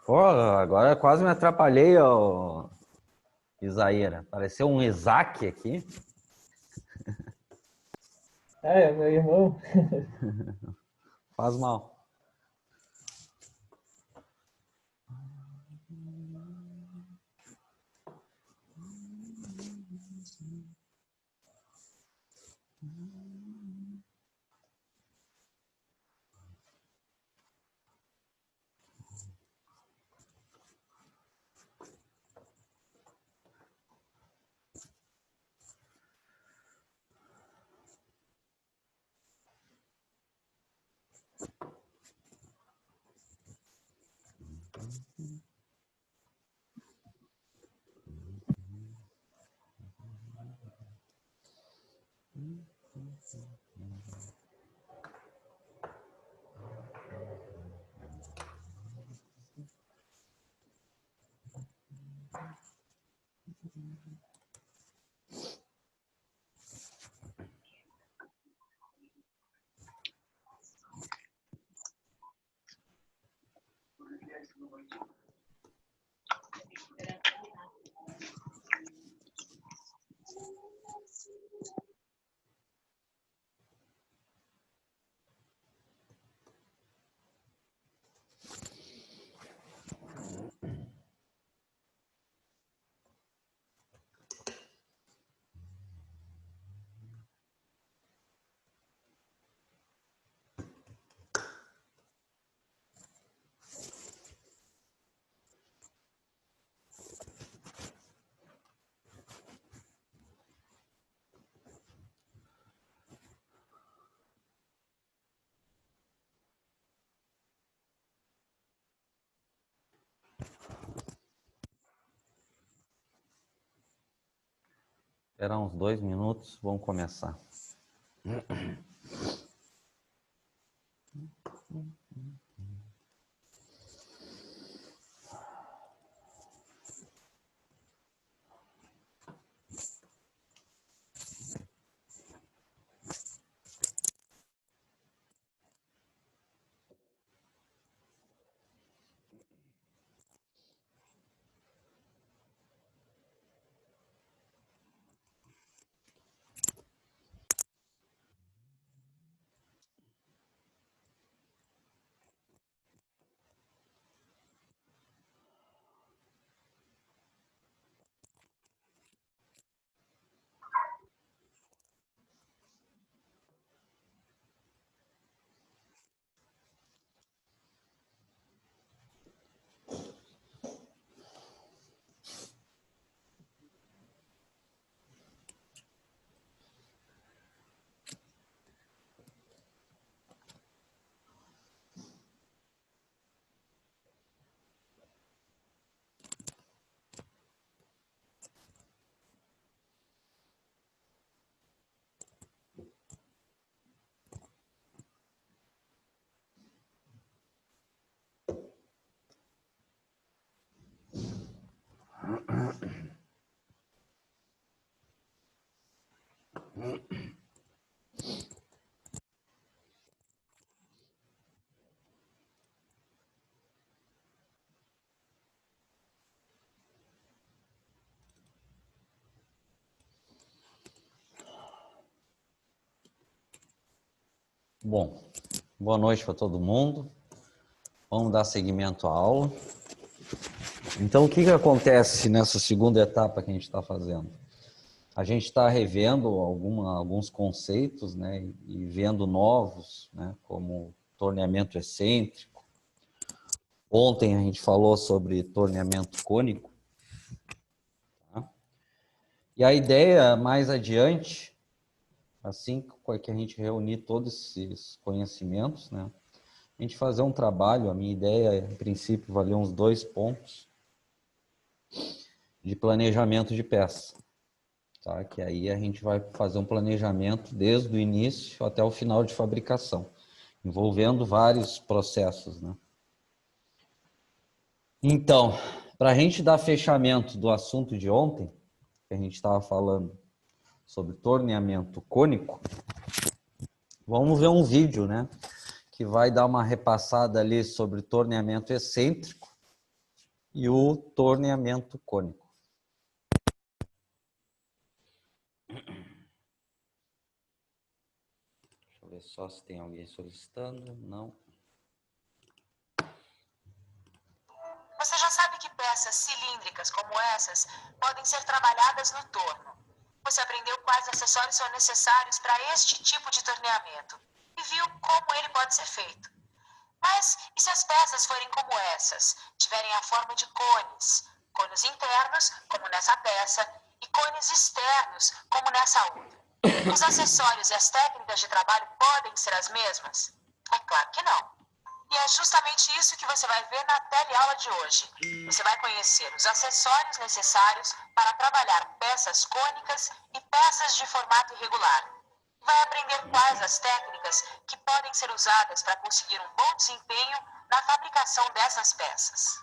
Porra, agora quase me atrapalhei, ó, Isaíra. Apareceu um Isaac aqui. É, meu irmão. Faz mal. Esperar uns 2 minutos, vamos começar. Bom, boa noite para todo mundo. Vamos dar seguimento à aula. Então, o que acontece nessa segunda etapa que a gente está fazendo? A gente está revendo alguns conceitos, né, e vendo novos, né, como torneamento excêntrico. Ontem a gente falou sobre torneamento cônico. Tá? E a ideia mais adiante, assim que a gente reunir todos esses conhecimentos, né, a gente fazer um trabalho, a minha ideia, em princípio, valer uns 2 pontos de planejamento de peça. tá? Que aí a gente vai fazer um planejamento desde o início até o final de fabricação, envolvendo vários processos, né? Então, para a gente dar fechamento do assunto de ontem, que a gente estava falando sobre torneamento cônico, vamos ver um vídeo, né? Que vai dar uma repassada ali sobre torneamento excêntrico e o torneamento cônico. Deixa eu ver só se tem alguém solicitando. Não. Você já sabe que peças cilíndricas como essas podem ser trabalhadas no torno. Você aprendeu quais acessórios são necessários para este tipo de torneamento e viu como ele pode ser feito. Mas e se as peças forem como essas, tiverem a forma de cones? Cones internos, como nessa peça, e cones externos, como nessa outra. Os acessórios e as técnicas de trabalho podem ser as mesmas? É claro que não. E é justamente isso que você vai ver na teleaula de hoje. Você vai conhecer os acessórios necessários para trabalhar peças cônicas e peças de formato irregular. Vai aprender quais as técnicas que podem ser usadas para conseguir um bom desempenho na fabricação dessas peças.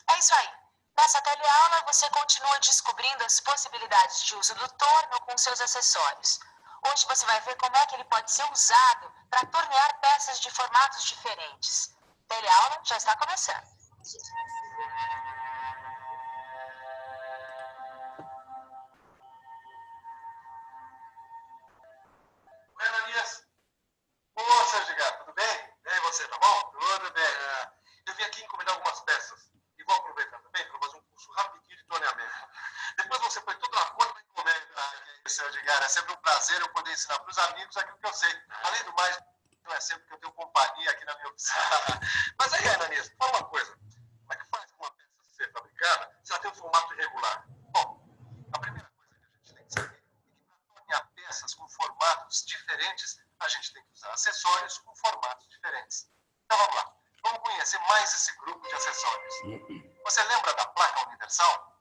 É isso aí. Nessa teleaula, você continua descobrindo as possibilidades de uso do torno com seus acessórios. Hoje você vai ver como é que ele pode ser usado para tornear peças de formatos diferentes. A teleaula já está começando. Oi, Ananias. Ô, Sérgio Gato, tudo bem? E aí, você, tá bom? Tudo bem. Eu vim aqui encomendar algumas peças. E vou aproveitar também para fazer um curso rapidinho de torneamento. Depois você põe tudo na conta da encomenda. Sérgio Gato, é sempre um prazer eu poder ensinar para os amigos aquilo que eu sei. Além do mais, não é sempre que eu tenho companhia aqui na minha oficina. Mas aí, Ananias, fala uma coisa. Como é que faz com uma peça ser fabricada se ela tem um formato irregular? Bom, a primeira coisa que a gente tem que saber é que para tornear peças com formatos diferentes, a gente tem que usar acessórios com formatos diferentes. Então vamos lá. Vamos conhecer mais esse grupo de acessórios. Você lembra da placa universal?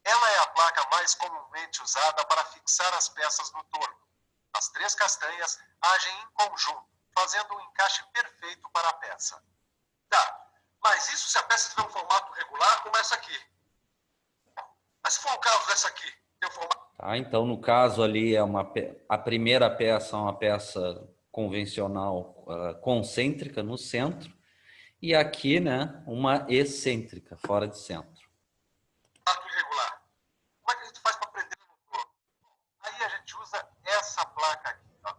Ela é a placa mais comumente usada para fixar as peças no torno. As três castanhas agem em conjunto, fazendo um encaixe perfeito para a peça. Tá, mas isso se a peça tiver um formato regular como essa aqui. Mas se for o caso dessa aqui, tem um formato... Tá, então, no caso ali, a primeira peça é uma peça convencional concêntrica no centro e aqui, né, uma excêntrica, fora de centro. Irregular. Como é que a gente faz para prender no torno? Aí a gente usa essa placa aqui. Ó.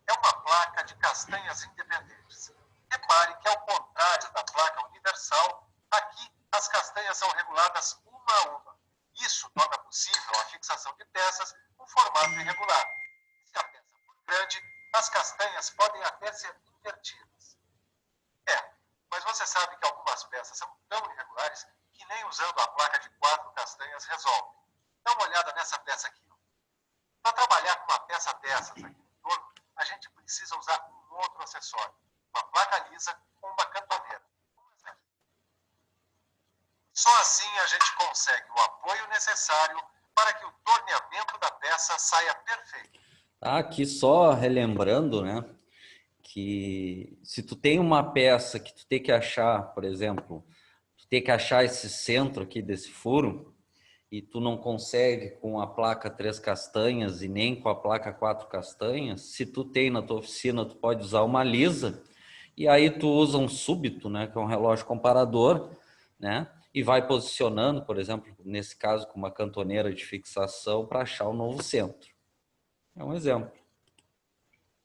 É uma placa de castanhas independentes. Repare que, ao contrário da placa universal, aqui as castanhas são reguladas uma a uma. Isso torna possível a fixação de peças com formato irregular. Se a peça for grande, as castanhas podem até ser invertidas. Mas você sabe que algumas peças são tão irregulares que nem usando a placa de 4 castanhas resolve. Dá uma olhada nessa peça aqui. Para trabalhar com uma peça dessas aqui no torno, a gente precisa usar um outro acessório. Uma placa lisa com uma cantoneira. Só assim a gente consegue o apoio necessário para que o torneamento da peça saia perfeito. Aqui só relembrando, né, que se tu tem uma peça que tu tem que achar, por exemplo, tu tem que achar esse centro aqui desse furo e tu não consegue com a placa 3 castanhas e nem com a placa 4 castanhas, se tu tem na tua oficina, tu pode usar uma lisa e aí tu usa um súbito, né, que é um relógio comparador, né, e vai posicionando, por exemplo, nesse caso com uma cantoneira de fixação para achar o novo centro. É um exemplo.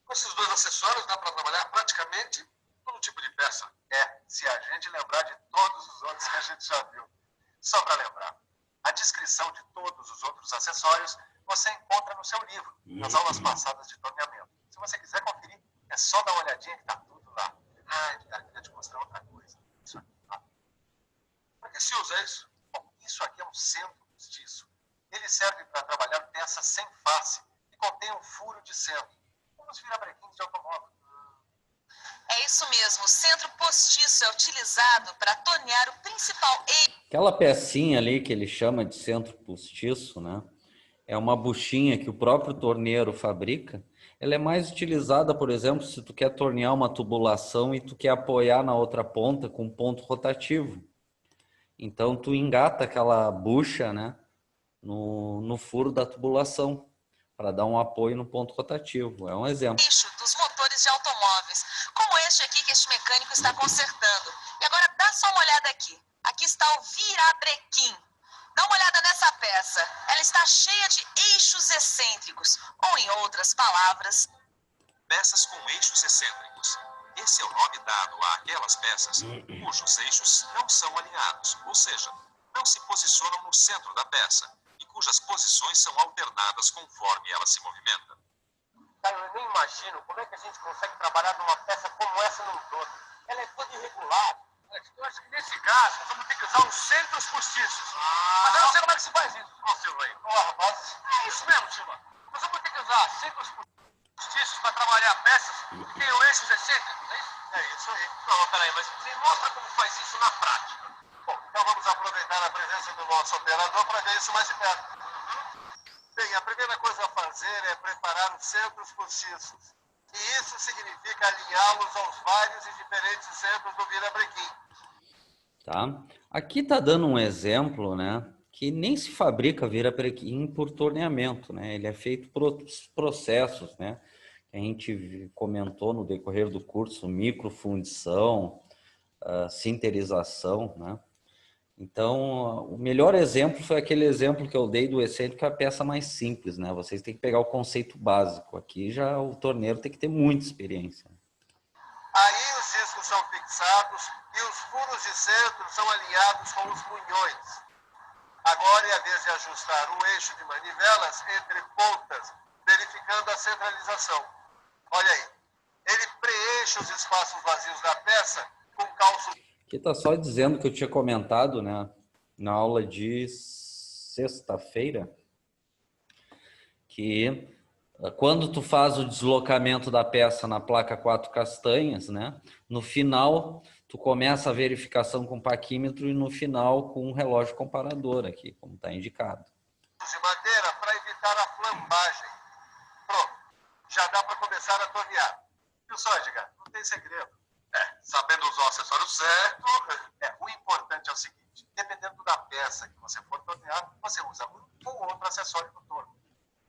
Com esses dois acessórios dá para trabalhar praticamente todo tipo de peça. Se a gente lembrar de todos os outros que a gente já viu. Só para lembrar, a descrição de todos os outros acessórios você encontra no seu livro, nas aulas passadas de torneamento. Se você quiser conferir, é só dar uma olhadinha que está tudo lá. Eu queria te mostrar outra coisa. Isso aqui, tá? Para que se usa isso? Bom, isso aqui é um centro postiço. Ele serve para trabalhar peças sem face e contém um furo de centro. Como os virabrequins de automóvel. É isso mesmo, o centro postiço é utilizado para tornear o principal eixo. Aquela pecinha ali que ele chama de centro postiço, né? é uma buchinha que o próprio torneiro fabrica. Ela é mais utilizada, por exemplo, se tu quer tornear uma tubulação e tu quer apoiar na outra ponta com ponto rotativo. Então, tu engata aquela bucha, né, no furo da tubulação para dar um apoio no ponto rotativo. É um exemplo. Eixo dos motores de automóveis, como este aqui que este mecânico está consertando. E agora dá só uma olhada aqui. Aqui está o virabrequim. Dá uma olhada nessa peça. Ela está cheia de eixos excêntricos, ou em outras palavras, Peças com eixos excêntricos. Esse é o nome dado àquelas peças cujos eixos não são alinhados, ou seja, não se posicionam no centro da peça e cujas posições são alternadas conforme ela se movimenta. Cara, eu nem imagino como é que a gente consegue trabalhar numa peça como essa num todo. Ela é toda irregular. Eu acho que nesse caso nós vamos ter que usar os centros postiços. Mas eu não sei como é que se faz isso. Ó, Silva aí. Ó, rapaz. É isso mesmo, Silva. Nós vamos ter que usar centros postiços para trabalhar peças que tenham eixos excêntricos, é isso? É isso aí. Não, peraí, mas me mostra como faz isso na prática. Bom, então vamos aproveitar a presença do nosso operador para ver isso mais de perto. Bem, a primeira coisa a fazer é preparar os centros postiços. E isso significa alinhá-los aos vários e diferentes centros do virabrequim. Tá? Aqui tá dando um exemplo, né, que nem se fabrica virabrequim por torneamento, né? Ele é feito por outros processos, né? Que a gente comentou no decorrer do curso, microfundição, sinterização, né? Então, o melhor exemplo foi aquele exemplo que eu dei do excêntrico, que é a peça mais simples, né? Vocês têm que pegar o conceito básico. Aqui já o torneiro tem que ter muita experiência. Aí os discos são fixados e os furos de centro são alinhados com os punhões. Agora é a vez de ajustar o eixo de manivelas entre pontas, verificando a centralização. Olha aí, ele preenche os espaços vazios da peça com calços. Aqui está só dizendo que eu tinha comentado, né, na aula de sexta-feira, que quando tu faz o deslocamento da peça na placa 4 castanhas, né, no final tu começa a verificação com paquímetro e no final com um relógio comparador aqui, como está indicado. De madeira para evitar a flambagem. Pronto, já dá para começar a tornear. Viu só, Edgar? Não tem segredo. Sabendo usar o acessório certo, o importante é o seguinte, dependendo da peça que você for tornear, você usa um ou outro acessório no torno.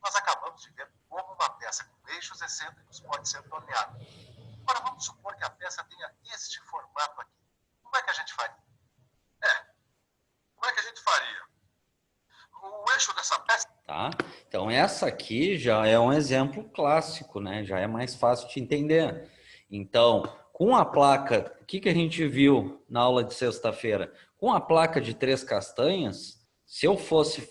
Nós acabamos de ver como uma peça com eixos excêntricos pode ser torneada. Agora vamos supor que a peça tenha este formato aqui. Como é que a gente faria? Como é que a gente faria? O eixo dessa peça... Tá? Então essa aqui já é um exemplo clássico, né? Já é mais fácil de entender. Então, com a placa, o que a gente viu na aula de sexta-feira? Com a placa de 3 castanhas, se eu fosse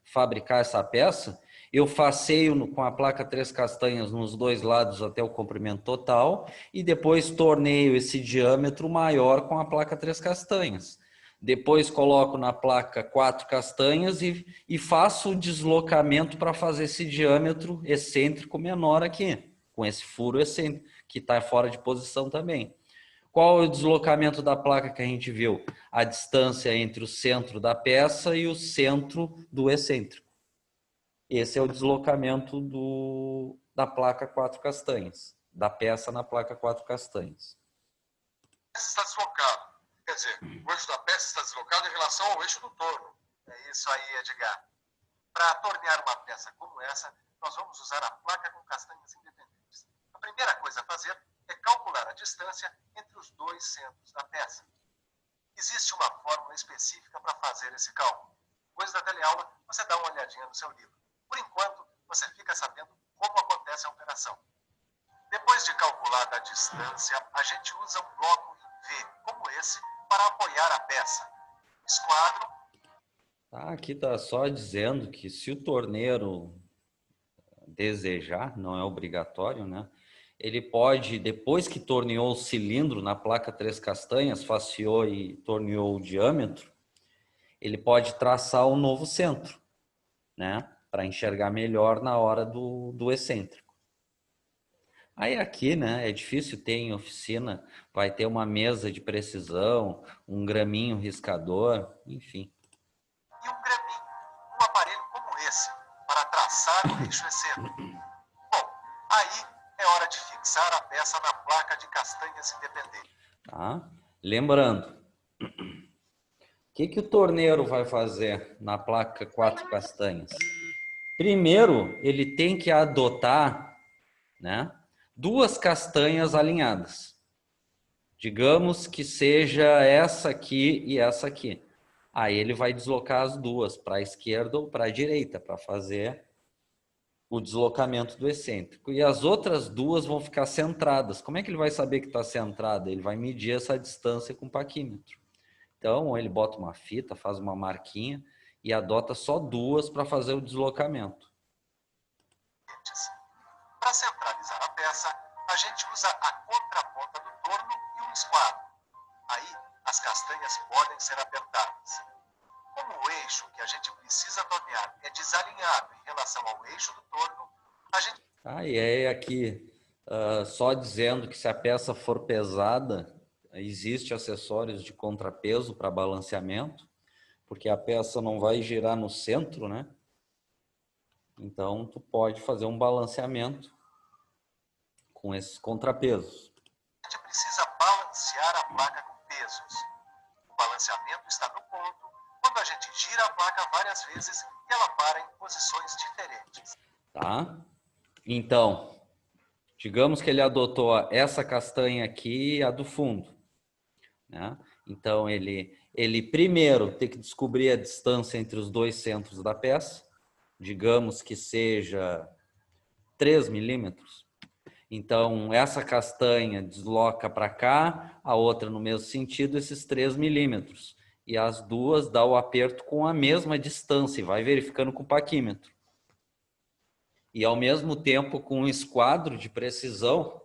fabricar essa peça, eu faceio com a placa 3 castanhas nos dois lados até o comprimento total e depois torneio esse diâmetro maior com a placa 3 castanhas. Depois coloco na placa 4 castanhas e faço o deslocamento para fazer esse diâmetro excêntrico menor aqui, com esse furo excêntrico, que está fora de posição também. Qual é o deslocamento da placa que a gente viu? A distância entre o centro da peça e o centro do excêntrico. Esse é o deslocamento da placa 4 castanhas, da peça na placa 4 castanhas. Está deslocado. Quer dizer, o eixo da peça está deslocado em relação ao eixo do torno. É isso aí, Edgar. Para tornear uma peça como essa, nós vamos usar a placa com castanhas independentes. A primeira coisa a fazer é calcular a distância entre os dois centros da peça. Existe uma fórmula específica para fazer esse cálculo. Depois da teleaula, você dá uma olhadinha no seu livro. Por enquanto, você fica sabendo como acontece a operação. Depois de calculada a distância, a gente usa um bloco em V, como esse, para apoiar a peça. Esquadro. Aqui está só dizendo que se o torneiro desejar, não é obrigatório, né? Ele pode, depois que torneou o cilindro na placa 3 castanhas, faceou e torneou o diâmetro, ele pode traçar um novo centro, né? Para enxergar melhor na hora do excêntrico. Aí aqui, né, é difícil ter em oficina, vai ter uma mesa de precisão, um graminho riscador, enfim. E um graminho, um aparelho como esse, fixar o eixo excêntrico. Bom, aí é hora de fixar a peça na placa de castanhas independente. Tá? Lembrando, o que o torneiro vai fazer na placa 4 castanhas? Primeiro, ele tem que adotar, né, 2 castanhas alinhadas. Digamos que seja essa aqui e essa aqui. Aí ele vai deslocar as duas para a esquerda ou para a direita para fazer o deslocamento do excêntrico. E as outras duas vão ficar centradas. Como é que ele vai saber que está centrada? Ele vai medir essa distância com o paquímetro. Então, ele bota uma fita, faz uma marquinha e adota só 2 para fazer o deslocamento. Para centralizar a peça, a gente usa a contraponta do torno e um esquadro. Aí, as castanhas podem ser apertadas. Como o eixo que a gente precisa tornear é desalinhado em relação ao eixo do torno, a gente... E aí aqui, só dizendo que se a peça for pesada, existe acessórios de contrapeso para balanceamento, porque a peça não vai girar no centro, né? Então, tu pode fazer um balanceamento com esses contrapesos. A gente precisa balancear a placa com pesos. O balanceamento está no ponto quando a gente gira a placa várias vezes e ela para em posições diferentes. Tá? Então, digamos que ele adotou essa castanha aqui e a do fundo, né? Então, ele primeiro tem que descobrir a distância entre os 2 centros da peça, digamos que seja 3 milímetros. Então, essa castanha desloca para cá, a outra no mesmo sentido, esses 3 milímetros. E as duas dá o aperto com a mesma distância, e vai verificando com o paquímetro. E ao mesmo tempo com um esquadro de precisão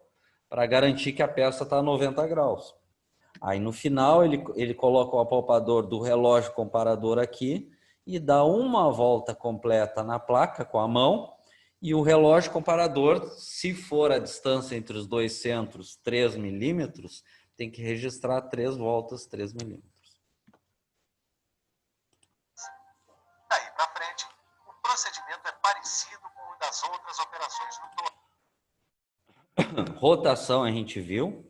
para garantir que a peça está a 90 graus. Aí no final ele coloca o apalpador do relógio comparador aqui e dá uma volta completa na placa com a mão. E o relógio comparador, se for a distância entre os 2 centros 3 milímetros, tem que registrar 3 voltas 3 milímetros. Daí para frente, o procedimento é parecido com o das outras operações no torno. Rotação a gente viu.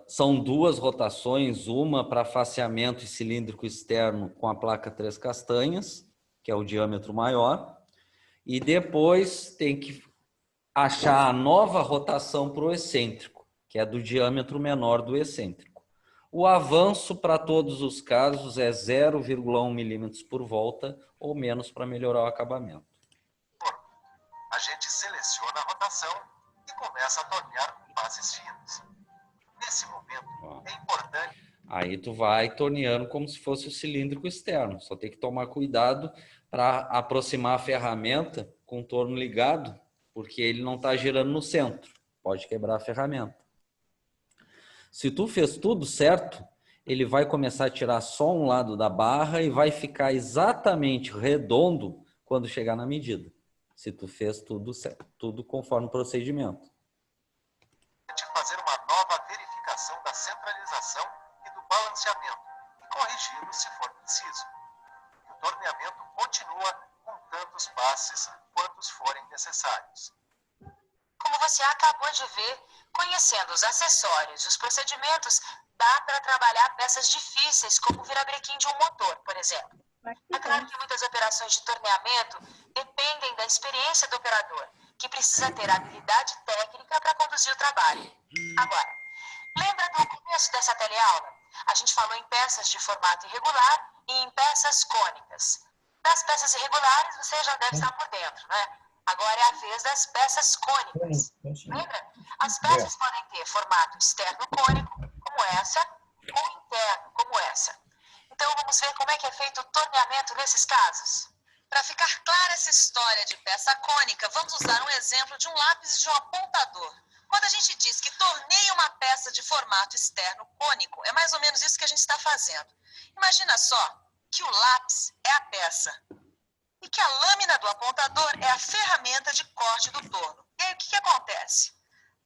São 2 rotações, uma para faceamento e cilíndrico externo com a placa 3 castanhas, que é o diâmetro maior, e depois tem que achar a nova rotação para o excêntrico, que é do diâmetro menor do excêntrico. O avanço para todos os casos é 0,1 milímetros por volta ou menos para melhorar o acabamento. A gente seleciona a rotação e começa a tornear com passes finos. Nesse momento, é importante... Aí tu vai torneando como se fosse o cilíndrico externo. Só tem que tomar cuidado para aproximar a ferramenta com o torno ligado, porque ele não está girando no centro. Pode quebrar a ferramenta. Se tu fez tudo certo, ele vai começar a tirar só um lado da barra e vai ficar exatamente redondo quando chegar na medida. Se tu fez tudo certo, tudo conforme o procedimento. fazer uma nova verificação da centralização e do balanceamento e corrigi-lo se for preciso. E o torneamento continua com tantos passes quantos forem necessários. Como você acabou de ver, conhecendo os acessórios e os procedimentos, dá para trabalhar peças difíceis, como o virabrequim de um motor, por exemplo. É claro que muitas operações de torneamento dependem da experiência do operador, que precisa ter habilidade técnica para conduzir o trabalho. Agora, lembra do começo dessa teleaula? A gente falou em peças de formato irregular e em peças cônicas. Das peças irregulares, você já deve estar por dentro, né? Agora é a vez das peças cônicas. Lembra? As peças podem ter formato externo cônico, como essa, ou interno, como essa. Então vamos ver como é que é feito o torneamento nesses casos. Para ficar clara essa história de peça cônica, vamos usar um exemplo de um lápis e de um apontador. Quando a gente diz que torneia uma peça de formato externo cônico, é mais ou menos isso que a gente está fazendo. Imagina só que o lápis é a peça e que a lâmina do apontador é a ferramenta de corte do torno. E aí o que acontece?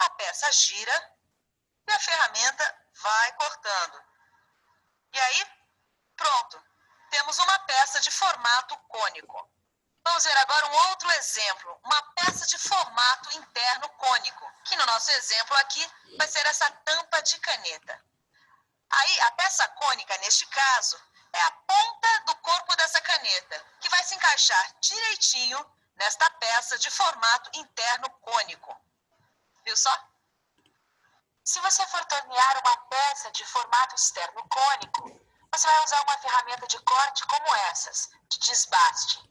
A peça gira e a ferramenta vai cortando. E aí, pronto, temos uma peça de formato cônico. Vamos ver agora um outro exemplo, uma peça de formato interno cônico, que no nosso exemplo aqui vai ser essa tampa de caneta. Aí, a peça cônica, neste caso, é a ponta do corpo dessa caneta, que vai se encaixar direitinho nesta peça de formato interno cônico. Viu só? Se você for tornear uma peça de formato externo cônico, você vai usar uma ferramenta de corte como essas, de desbaste.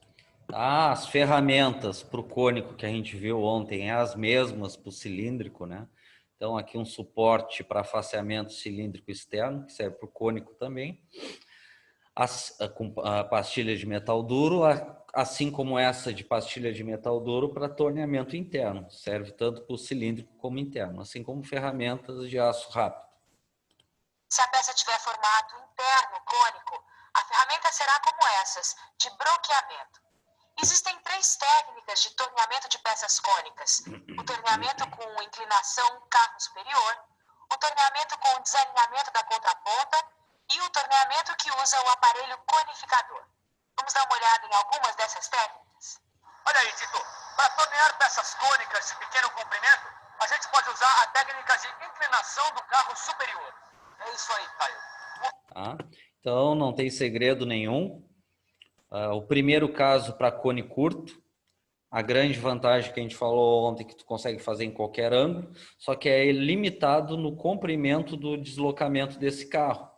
Ah, as ferramentas para o cônico que a gente viu ontem é as mesmas para o cilíndrico, né? Então, aqui um suporte para faceamento cilíndrico externo, que serve para o cônico também. A pastilha de metal duro, assim como essa de pastilha de metal duro para torneamento interno. Serve tanto para o cilíndrico como interno, assim como ferramentas de aço rápido. Se a peça tiver formato interno cônico, a ferramenta será como essas, de broqueamento. Existem 3 técnicas de torneamento de peças cônicas. O torneamento com inclinação carro superior, o torneamento com desalinhamento da contraponta e o torneamento que usa o aparelho conificador. Vamos dar uma olhada em algumas dessas técnicas? Olha aí, Tito. Para tornear peças cônicas de pequeno comprimento, a gente pode usar a técnica de inclinação do carro superior. É isso aí, Caio. Tá? Então, não tem segredo nenhum. O primeiro caso para cone curto, a grande vantagem que a gente falou ontem que tu consegue fazer em qualquer ângulo, só que é limitado no comprimento do deslocamento desse carro.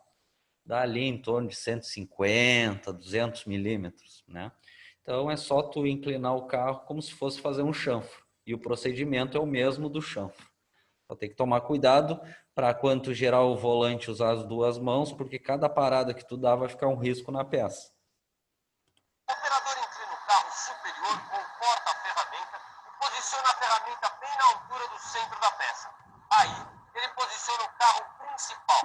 Dá ali em torno de 150, 200 milímetros, né? Então é só tu inclinar o carro como se fosse fazer um chanfro. E o procedimento é o mesmo do chanfro. Só tem que tomar cuidado para quando tu girar o volante usar as 2 mãos, porque cada parada que tu dá vai ficar um risco na peça. O operador inclina o carro superior com o porta-ferramenta e posiciona a ferramenta bem na altura do centro da peça. Aí, ele posiciona o carro principal.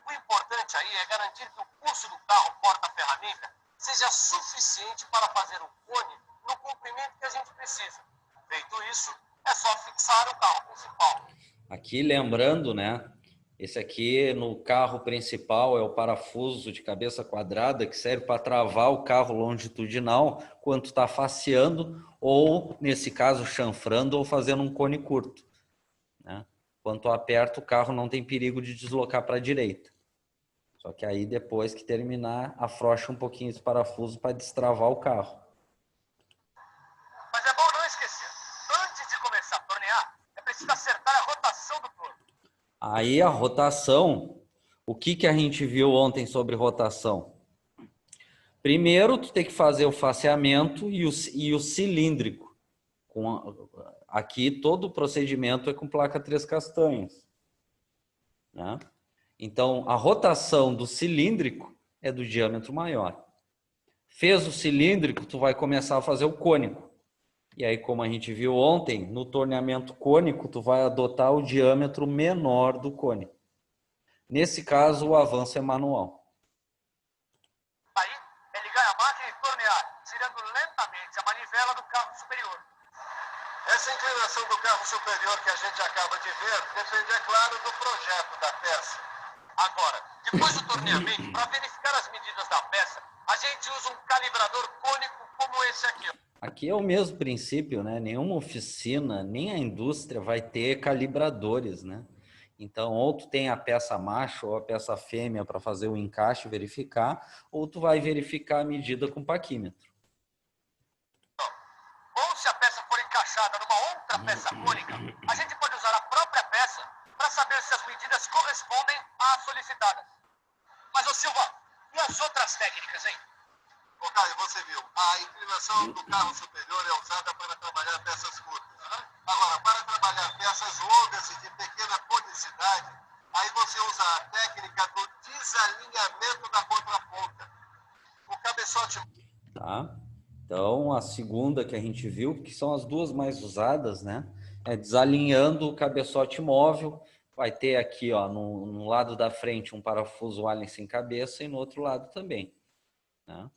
O importante aí é garantir que o pulso do carro porta-ferramenta seja suficiente para fazer o cone no comprimento que a gente precisa. Feito isso, é só fixar o carro principal. Aqui lembrando, né? Esse aqui no carro principal é o parafuso de cabeça quadrada que serve para travar o carro longitudinal quando está faceando ou, nesse caso, chanfrando ou fazendo um cone curto, né? Quando tu aperta, o carro não tem perigo de deslocar para a direita. Só que aí, depois que terminar, afrouxa um pouquinho esse parafuso para destravar o carro. Mas é bom não esquecer, antes de começar a tornear, é preciso acertar a rotação do torno. Aí a rotação, o que a gente viu ontem sobre rotação? Primeiro, tu tem que fazer o faceamento e o cilíndrico. Aqui todo o procedimento é com placa 3 castanhas, né? Então, a rotação do cilíndrico é do diâmetro maior. Fez o cilíndrico, tu vai começar a fazer o cônico. E aí, como a gente viu ontem, no torneamento cônico, tu vai adotar o diâmetro menor do cone. Nesse caso, o avanço é manual. Aí, é ligar a máquina e tornear, girando lentamente a manivela do carro superior. Essa inclinação do carro superior que a gente acaba de ver depende, é claro, do projeto da peça. Agora, depois do torneamento, para verificar as medidas da peça, a gente usa um calibrador cônico como esse aqui. Aqui é o mesmo princípio, né? Nenhuma oficina, nem a indústria vai ter calibradores, né? Então, ou tu tem a peça macho ou a peça fêmea para fazer o encaixe e verificar, ou tu vai verificar a medida com paquímetro. Ou se a peça for encaixada numa outra peça cônica, a gente pode usar a própria peça para saber se as medidas correspondem às solicitadas. Mas, ô Silva, e as outras técnicas, hein? Ô Caio, você viu, a inclinação do carro superior é usada para trabalhar peças curtas. Agora, para trabalhar peças longas e de pequena conicidade, aí você usa a técnica do desalinhamento da contraponta. O cabeçote... Tá? Então, a segunda que a gente viu, que são as 2 mais usadas, né? É desalinhando o cabeçote móvel. Vai ter aqui, ó, no lado da frente um parafuso Allen sem cabeça e no outro lado também, né?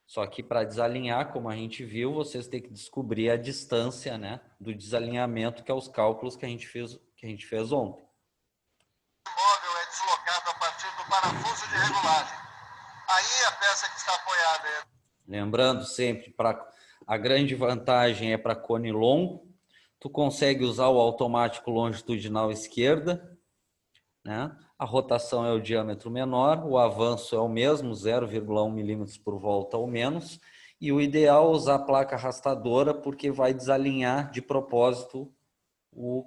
Só que para desalinhar, como a gente viu, vocês têm que descobrir a distância, né, do desalinhamento, que é os cálculos que a gente fez ontem. O móvel é deslocado a partir do parafuso de regulagem. Aí a peça que está apoiada é... Lembrando sempre, para A grande vantagem é para cone longo. Tu consegue usar o automático longitudinal esquerda, né? A rotação é o diâmetro menor, o avanço é o mesmo, 0,1 milímetros por volta ou menos. E o ideal é usar a placa arrastadora, porque vai desalinhar de propósito o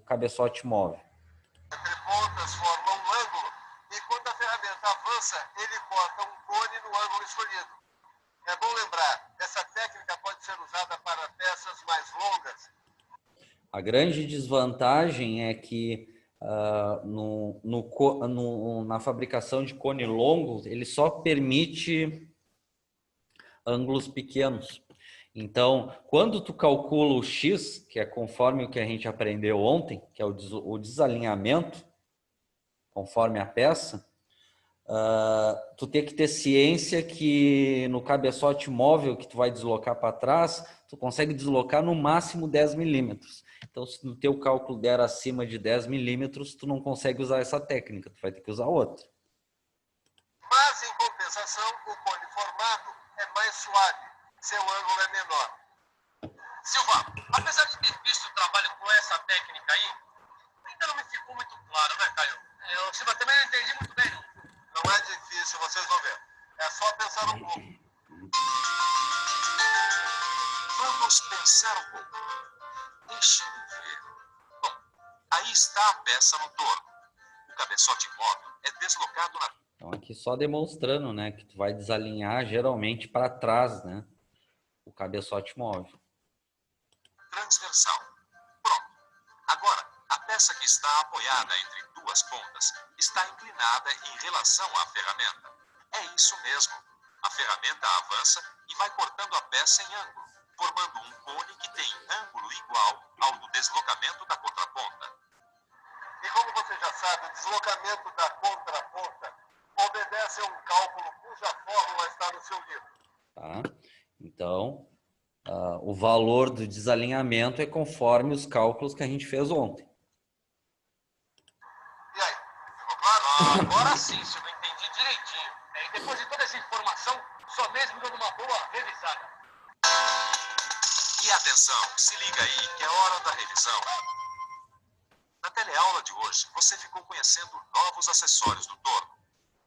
cabeçote móvel. Entre pontas formam um ângulo e quando a ferramenta avança, ele corta um cone no ângulo escolhido. É bom lembrar, essa técnica pode ser usada para peças mais longas. A grande desvantagem é que na fabricação de cone longo, ele só permite ângulos pequenos. Então, quando tu calcula o X, que é conforme o que a gente aprendeu ontem, que é o desalinhamento, conforme a peça, tu tem que ter ciência que no cabeçote móvel que tu vai deslocar para trás, tu consegue deslocar no máximo 10 milímetros. Então, se no teu cálculo der acima de 10 milímetros, tu não consegue usar essa técnica, tu vai ter que usar outra. Mas, em compensação, o cone formado é mais suave, seu ângulo é menor. Silva, apesar de ter visto o trabalho com essa técnica aí, ainda não me ficou muito claro, né, Caio? Silva, também não entendi muito bem, não. Não é difícil, vocês vão ver. É só pensar um pouco. Vamos pensar um pouco. Deixe-me ver. Bom, aí está a peça no torno. O cabeçote móvel é deslocado na... Então, aqui só demonstrando, né, que tu vai desalinhar geralmente para trás, né, o cabeçote móvel. transversal. Pronto. Agora, a peça que está apoiada entre duas pontas está inclinada em relação à ferramenta. É isso mesmo. A ferramenta avança e vai cortando a peça em ângulo, formando um cone que tem ângulo igual ao do deslocamento da contraponta. E como você já sabe, o deslocamento da contraponta obedece a um cálculo cuja fórmula está no seu livro. Tá? Então, o valor do desalinhamento é conforme os cálculos que a gente fez ontem. E aí, ficou claro? Agora sim, se eu não entendi direitinho. E depois de toda essa informação, só mesmo dando uma boa revisada. E atenção, se liga aí que é hora da revisão. Na teleaula de hoje, você ficou conhecendo novos acessórios do torno.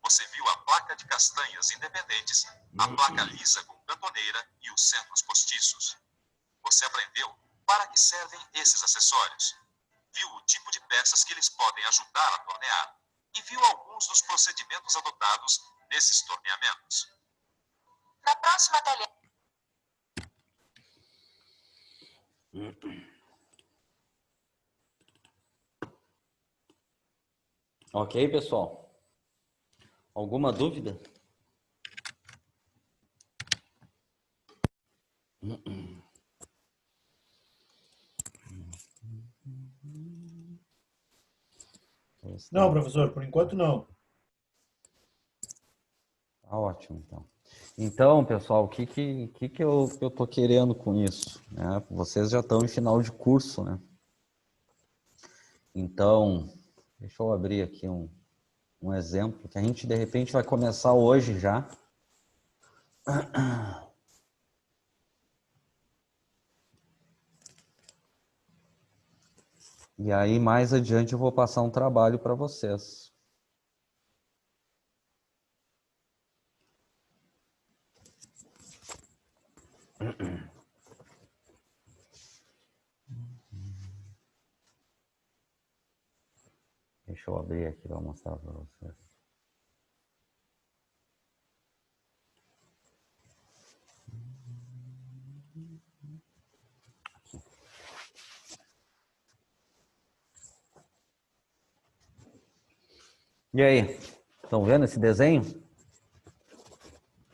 Você viu a placa de castanhas independentes, a placa lisa com cantoneira e os centros postiços. Você aprendeu para que servem esses acessórios. Viu o tipo de peças que eles podem ajudar a tornear. E viu alguns dos procedimentos adotados nesses torneamentos. Na próxima tele... Ok, pessoal? Alguma dúvida? Não, professor, por enquanto não. Tá ótimo, então. Então, pessoal, o que eu tô querendo com isso? Né? Vocês já estão em final de curso, né? Então, deixa eu abrir aqui um exemplo que a gente, de repente, vai começar hoje já. E aí, mais adiante, eu vou passar um trabalho para vocês. Deixa eu abrir aqui para mostrar para vocês. E aí, estão vendo esse desenho?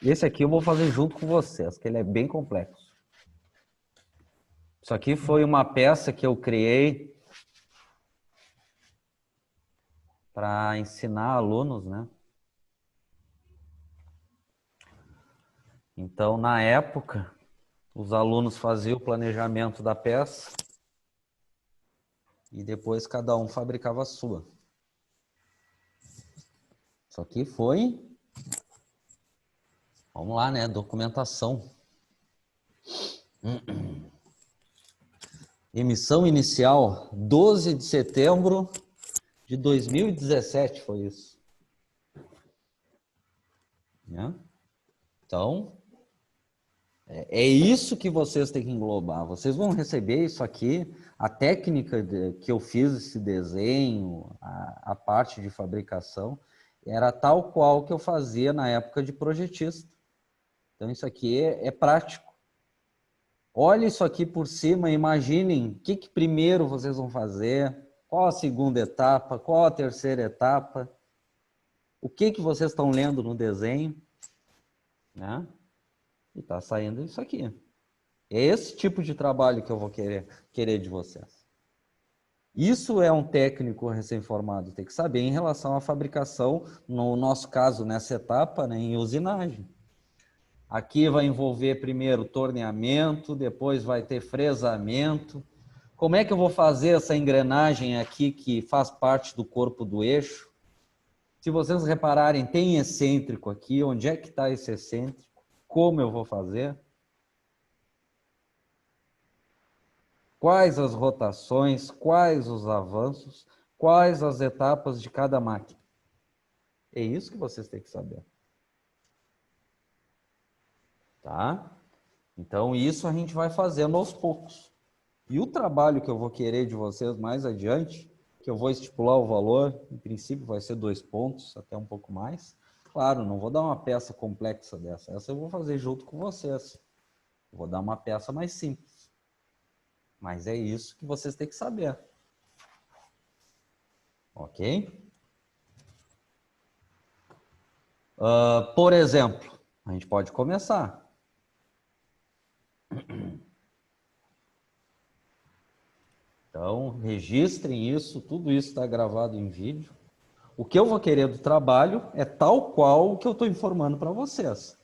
Esse aqui eu vou fazer junto com vocês, que ele é bem complexo. Isso aqui foi uma peça que eu criei para ensinar alunos, né? Então, na época, os alunos faziam o planejamento da peça e depois cada um fabricava a sua. Isso aqui foi, vamos lá, né? Documentação. Emissão inicial, 12 de setembro de 2017 foi isso. Né? Então, é isso que vocês têm que englobar. Vocês vão receber isso aqui, a técnica que eu fiz esse desenho, a parte de fabricação, era tal qual que eu fazia na época de projetista. Então, isso aqui é prático. Olhe isso aqui por cima, imaginem o que primeiro vocês vão fazer, qual a segunda etapa, qual a terceira etapa, o que vocês estão lendo no desenho, né? E está saindo isso aqui. É esse tipo de trabalho que eu vou querer de vocês. Isso é um técnico recém-formado, tem que saber em relação à fabricação, no nosso caso, nessa etapa, né, em usinagem. Aqui vai envolver primeiro torneamento, depois vai ter fresamento. Como é que eu vou fazer essa engrenagem aqui que faz parte do corpo do eixo? Se vocês repararem, tem excêntrico aqui. Onde é que está esse excêntrico? Como eu vou fazer? Quais as rotações? Quais os avanços? Quais as etapas de cada máquina? É isso que vocês têm que saber. Tá? Então, isso a gente vai fazendo aos poucos. E o trabalho que eu vou querer de vocês mais adiante, que eu vou estipular o valor, em princípio vai ser 2 pontos, até um pouco mais. Claro, não vou dar uma peça complexa dessa. Essa eu vou fazer junto com vocês. Vou dar uma peça mais simples. Mas é isso que vocês têm que saber. Ok? Por exemplo, a gente pode começar. Então, registrem isso, tudo isso está gravado em vídeo. O que eu vou querer do trabalho é tal qual o que eu estou informando para vocês.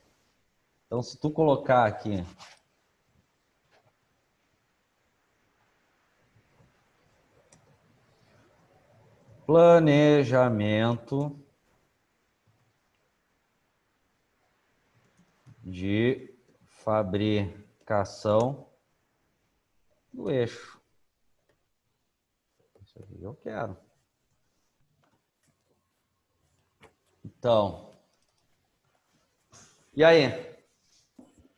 Então, se tu colocar aqui... Planejamento de fabricação do eixo. Isso aqui eu quero. Então, e aí?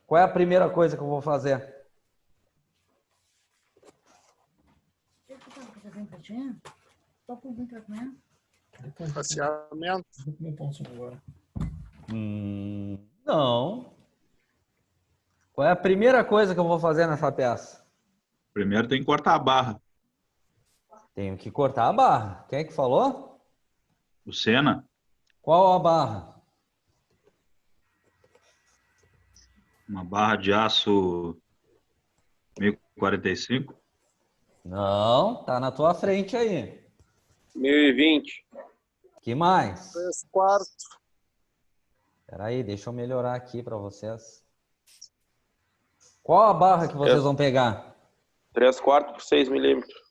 Qual é a primeira coisa que eu vou fazer? Faseamento. Não. Qual é a primeira coisa que eu vou fazer nessa peça? Primeiro tem que cortar a barra. Tenho que cortar a barra. Quem é que falou? O Senna. Qual a barra? Uma barra de aço 1045. Não, tá na tua frente aí. 1020. Que mais? 3/4. Espera aí, deixa eu melhorar aqui para vocês. Qual a barra que vocês vão pegar? 3/4 por 6 milímetros.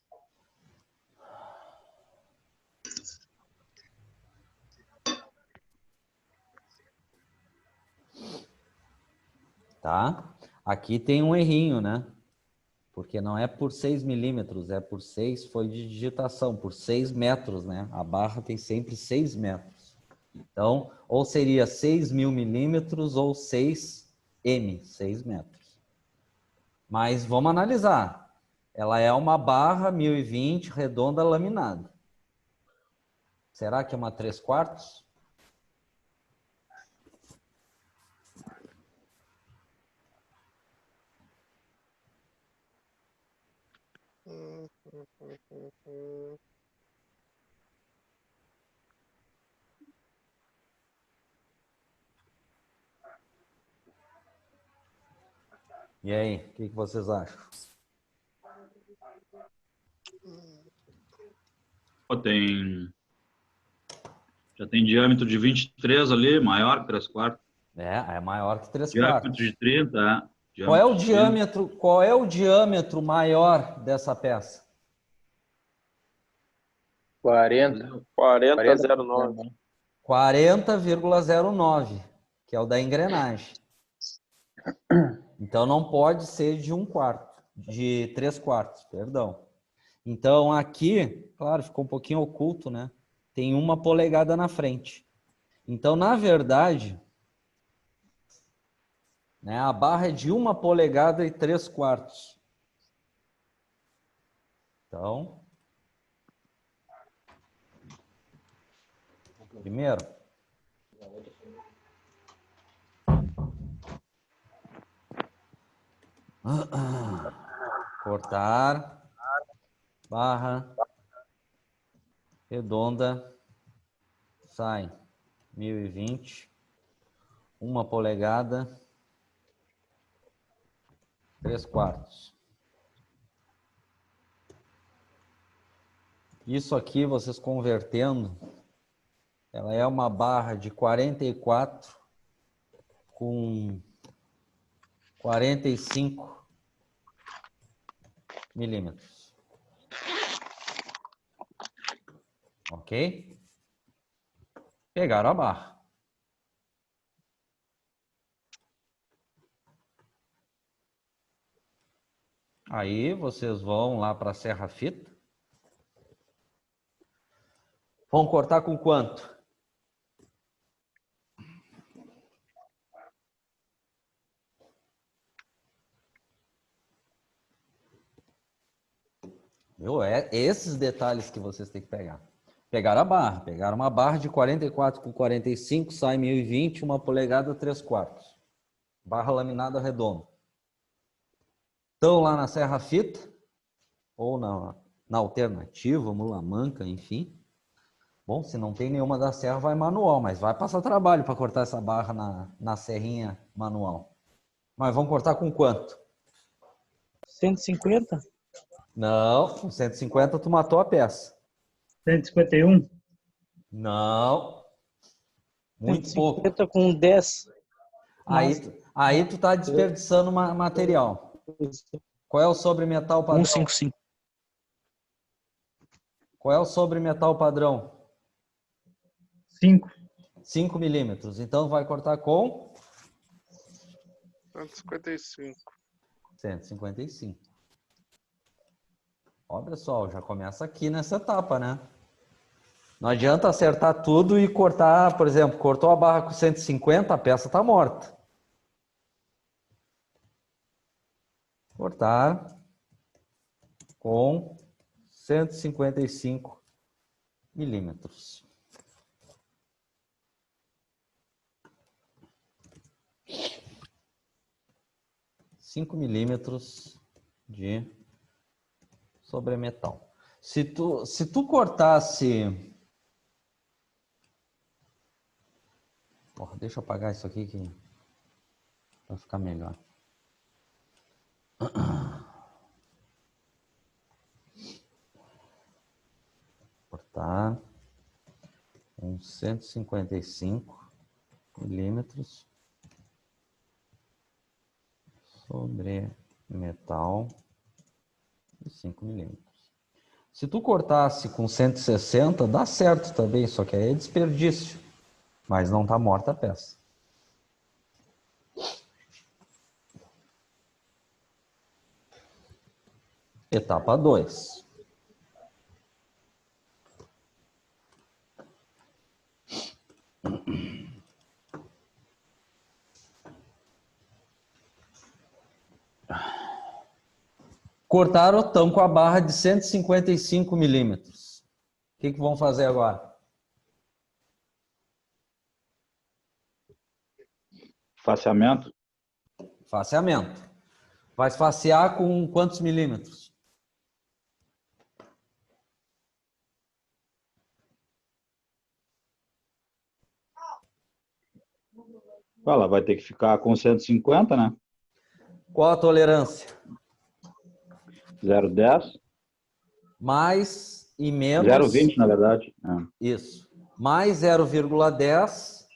Tá? Aqui tem um errinho, né? Porque não é por 6 milímetros, é por 6, foi de digitação, por 6 metros, né? A barra tem sempre 6 metros. Então, ou seria 6.000 milímetros ou 6 m, 6 metros. Mas vamos analisar. Ela é uma barra 1020 redonda laminada. Será que é uma 3/4? E aí, o que vocês acham? Já tem diâmetro de 23 ali, maior que 3/4. É maior que 3/4. Diâmetro de 30, é. Qual é o diâmetro maior dessa peça? 40,09. 40,09, que é o da engrenagem. Então não pode ser de 1/4, de 3/4, perdão. Então aqui, claro, ficou um pouquinho oculto, né? Tem 1 polegada na frente. Então, na verdade, né, a barra é de 1 polegada e 3/4. Então, primeiro, cortar, barra, redonda, sai 1020, 1 polegada, 3/4. Isso aqui, vocês convertendo, ela é uma barra de 44 com 45 milímetros. Ok? Pegaram a barra. Aí vocês vão lá para a serra-fita. Vão cortar com quanto? Esses detalhes que vocês têm que pegar. Pegaram a barra. Pegaram uma barra de 44 com 45, sai 1020, 1 polegada, 3/4. Barra laminada redonda. Estão lá na serra-fita, ou na alternativa, mula-manca, enfim. Bom, se não tem nenhuma da serra, vai manual, mas vai passar trabalho para cortar essa barra na serrinha manual. Mas vamos cortar com quanto? 150? Não, com 150 tu matou a peça. 151? Não. Muito pouco. 150 com 10. Aí tu tá desperdiçando material. Qual é o sobremetal padrão? 155. Qual é o sobremetal padrão? 5. 5 milímetros. Então vai cortar com 155. 155. Ó, pessoal, já começa aqui nessa etapa, né? Não adianta acertar tudo e cortar, por exemplo, cortou a barra com 150, a peça está morta. Cortar com 155 milímetros. (5 milímetros de sobremetal. Se tu cortasse... deixa eu apagar isso aqui que vai ficar melhor. Cortar com 155 milímetros sobre metal de 5 milímetros. Se tu cortasse com 160, dá certo também, só que aí é desperdício. Mas não está morta a peça. Etapa 2. Cortaram, estão com a barra de 155 milímetros. O que vão fazer agora? Faceamento. Faceamento. Vai facear com quantos milímetros? Ela vai ter que ficar com 150, né? Qual a tolerância? 0,10. Mais e menos... 0,20, na verdade. Isso. Mais 0,10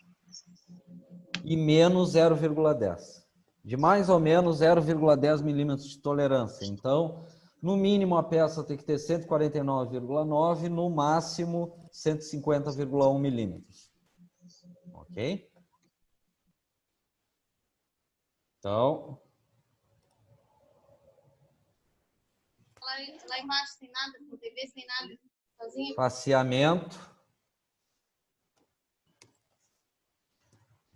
e menos 0,10. De mais ou menos 0,10 milímetros de tolerância. Então, no mínimo a peça tem que ter 149,9, no máximo 150,1 milímetros. Ok? Então, lá embaixo, sem nada, com TV, sem nada, sozinha. Faceamento.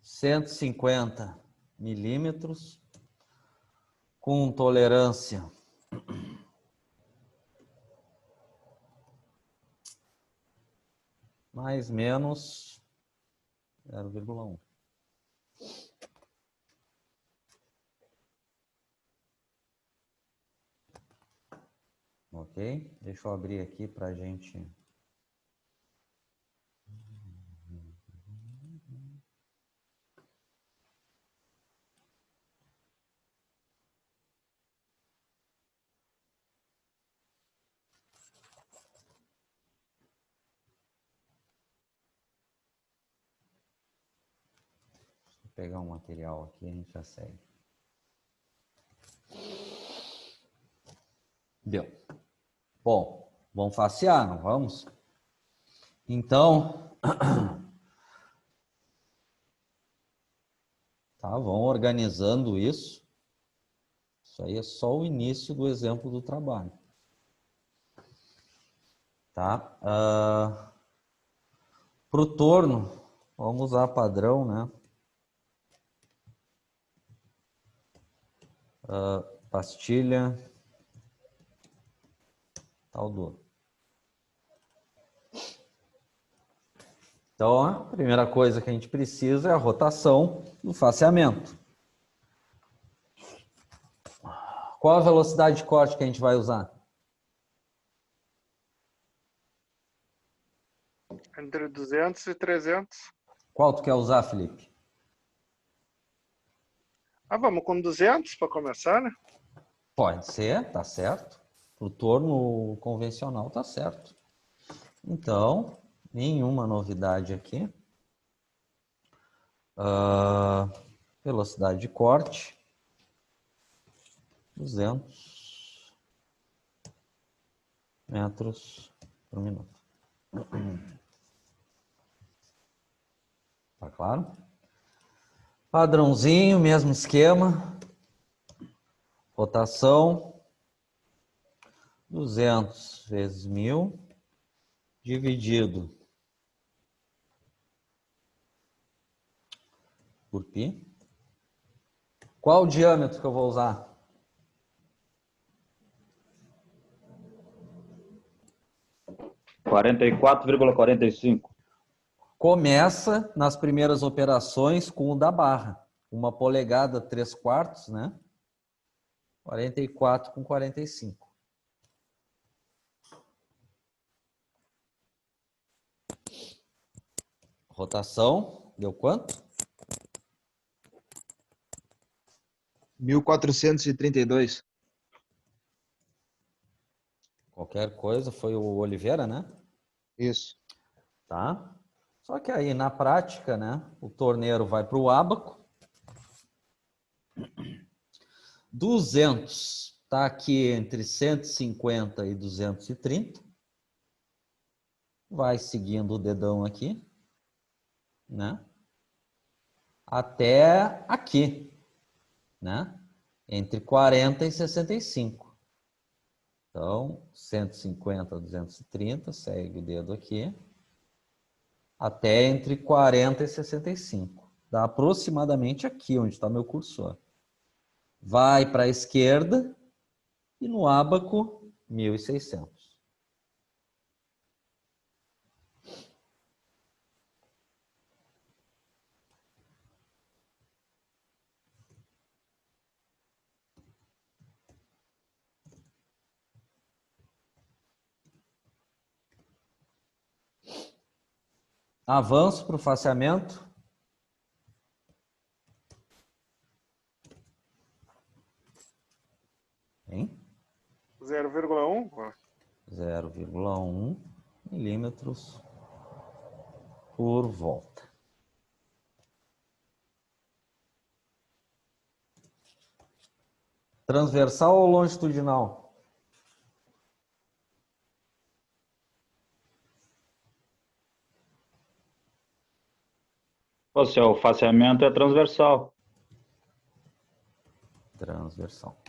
150 milímetros. Com tolerância mais menos 0,1. Ok? Deixa eu abrir aqui para a gente. Vou pegar um material aqui e a gente já segue. Deu. Bom, vamos facear, não vamos? Então, tá, vão organizando isso. Isso aí é só o início do exemplo do trabalho. Tá? Para o torno, vamos usar padrão, né? Pastilha tal duro. Então, a primeira coisa que a gente precisa é a rotação do faceamento. Qual a velocidade de corte que a gente vai usar? Entre 200 e 300. Qual tu quer usar, Felipe? Vamos com 200 para começar, né? Pode ser, tá certo. Para o torno convencional tá certo. Então, nenhuma novidade aqui. Velocidade de corte. 200 metros por minuto. Tá claro? Padrãozinho, mesmo esquema. Rotação. 200 vezes 1000 dividido por π. Qual o diâmetro que eu vou usar? R$ 44,45. Começa nas primeiras operações com o da barra. 1 polegada, 3/4, né? 44 com 45. Rotação, deu quanto? 1432. Qualquer coisa, foi o Oliveira, né? Isso. Tá? Só que aí, na prática, né? O torneiro vai para o ábaco. 200 está aqui entre 150 e 230. Vai seguindo o dedão aqui, né? Até aqui, né? Entre 40 e 65. Então, 150 a 230, segue o dedo aqui. Até entre 40 e 65. Dá aproximadamente aqui, onde está meu cursor. Vai para a esquerda e no ábaco, 1.600. Avanço para o faceamento. Hein? 0,1. 0,1 milímetros por volta. Transversal ou longitudinal? O seu faceamento é transversal. Transversal.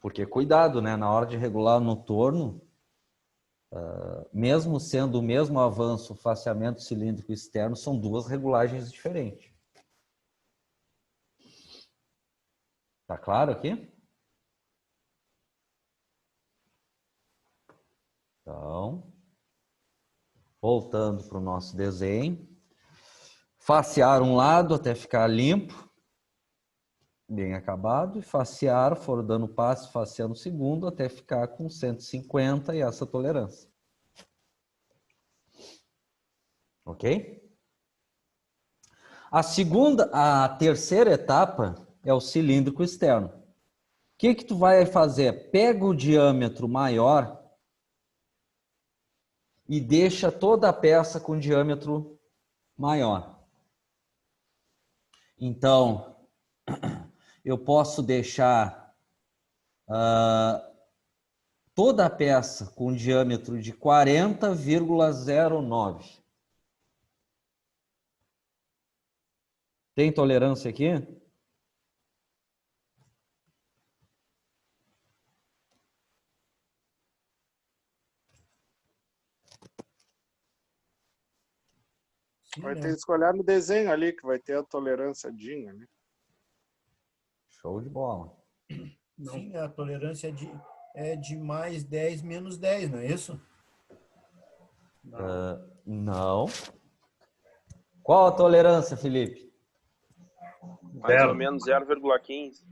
Porque cuidado, né? Na hora de regular no torno, mesmo sendo o mesmo avanço, faceamento cilíndrico externo, são duas regulagens diferentes. Tá claro aqui? Então, voltando para o nosso desenho. Facear um lado até ficar limpo, bem acabado, e facear, for dando passo, faceando o segundo, até ficar com 150 e essa tolerância. Ok? A terceira etapa é o cilíndrico externo. O que tu vai fazer? Pega o diâmetro maior e deixa toda a peça com diâmetro maior. Então, eu posso deixar toda a peça com diâmetro de 40,09. Tem tolerância aqui? Vai ter que escolher no desenho ali, que vai ter a tolerância DIN, né? Show de bola. Sim, a tolerância é de mais 10 menos 10, não é isso? Não. Qual a tolerância, Felipe? Mais ou menos 0,15.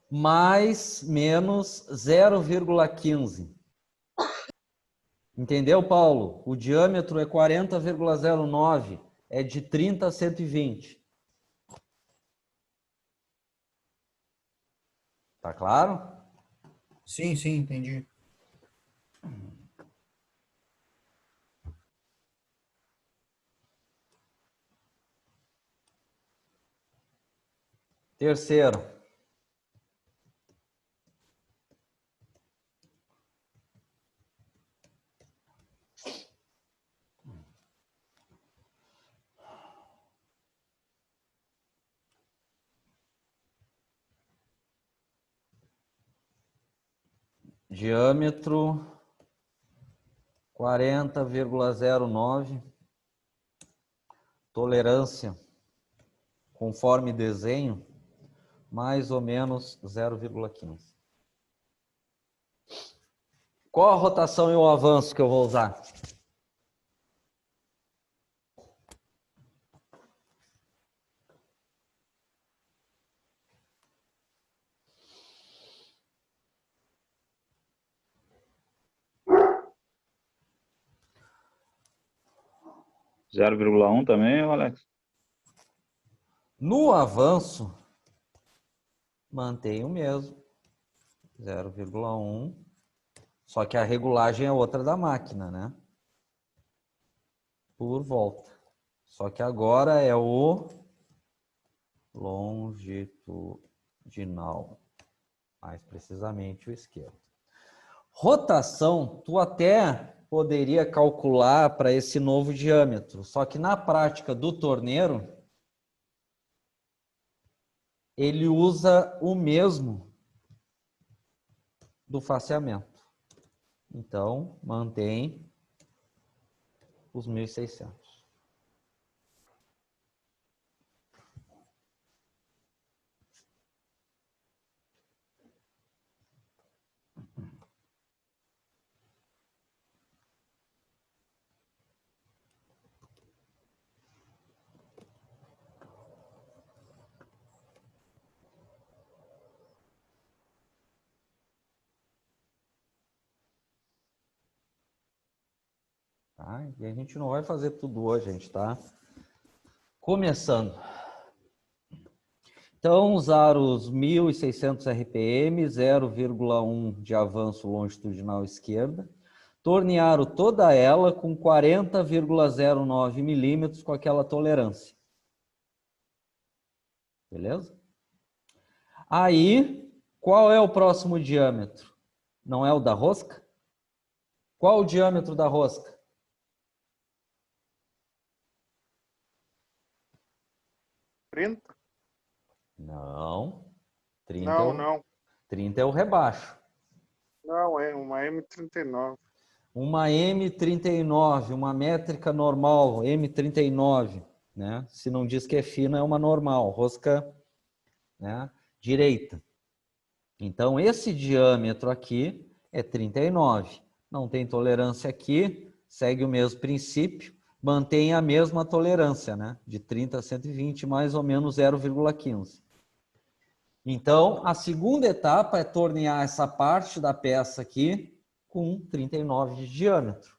Mais menos 0,15. Entendeu, Paulo? O diâmetro é 40,09. É de 30 a 120. Tá claro? Sim, entendi. Terceiro. Diâmetro 40,09. Tolerância, conforme desenho, mais ou menos 0,15. Qual a rotação e o avanço que eu vou usar? Zero 0,1 também, Alex? No avanço, mantém o mesmo. 0,1. Só que a regulagem é outra da máquina, né? Por volta. Só que agora é o longitudinal. Mais precisamente o esquerdo. Rotação, tu até poderia calcular para esse novo diâmetro. Só que na prática do torneiro, ele usa o mesmo do faceamento. Então, mantém os 1.600. Tá? E a gente não vai fazer tudo hoje, a gente está começando. Então, usar os 1.600 RPM, 0,1 de avanço longitudinal esquerda, tornear toda ela com 40,09 milímetros com aquela tolerância. Beleza? Aí, qual é o próximo diâmetro? Não é o da rosca? Qual o diâmetro da rosca? 30? Não. 30 Não. 30 é o rebaixo. Não, é uma M39. Uma M39, uma métrica normal, M39, né? Se não diz que é fina, é uma normal, rosca, né, direita. Então, esse diâmetro aqui é 39. Não tem tolerância aqui, segue o mesmo princípio, mantém a mesma tolerância, né? De 30 a 120, mais ou menos 0,15. Então, a segunda etapa é tornear essa parte da peça aqui com 39 de diâmetro.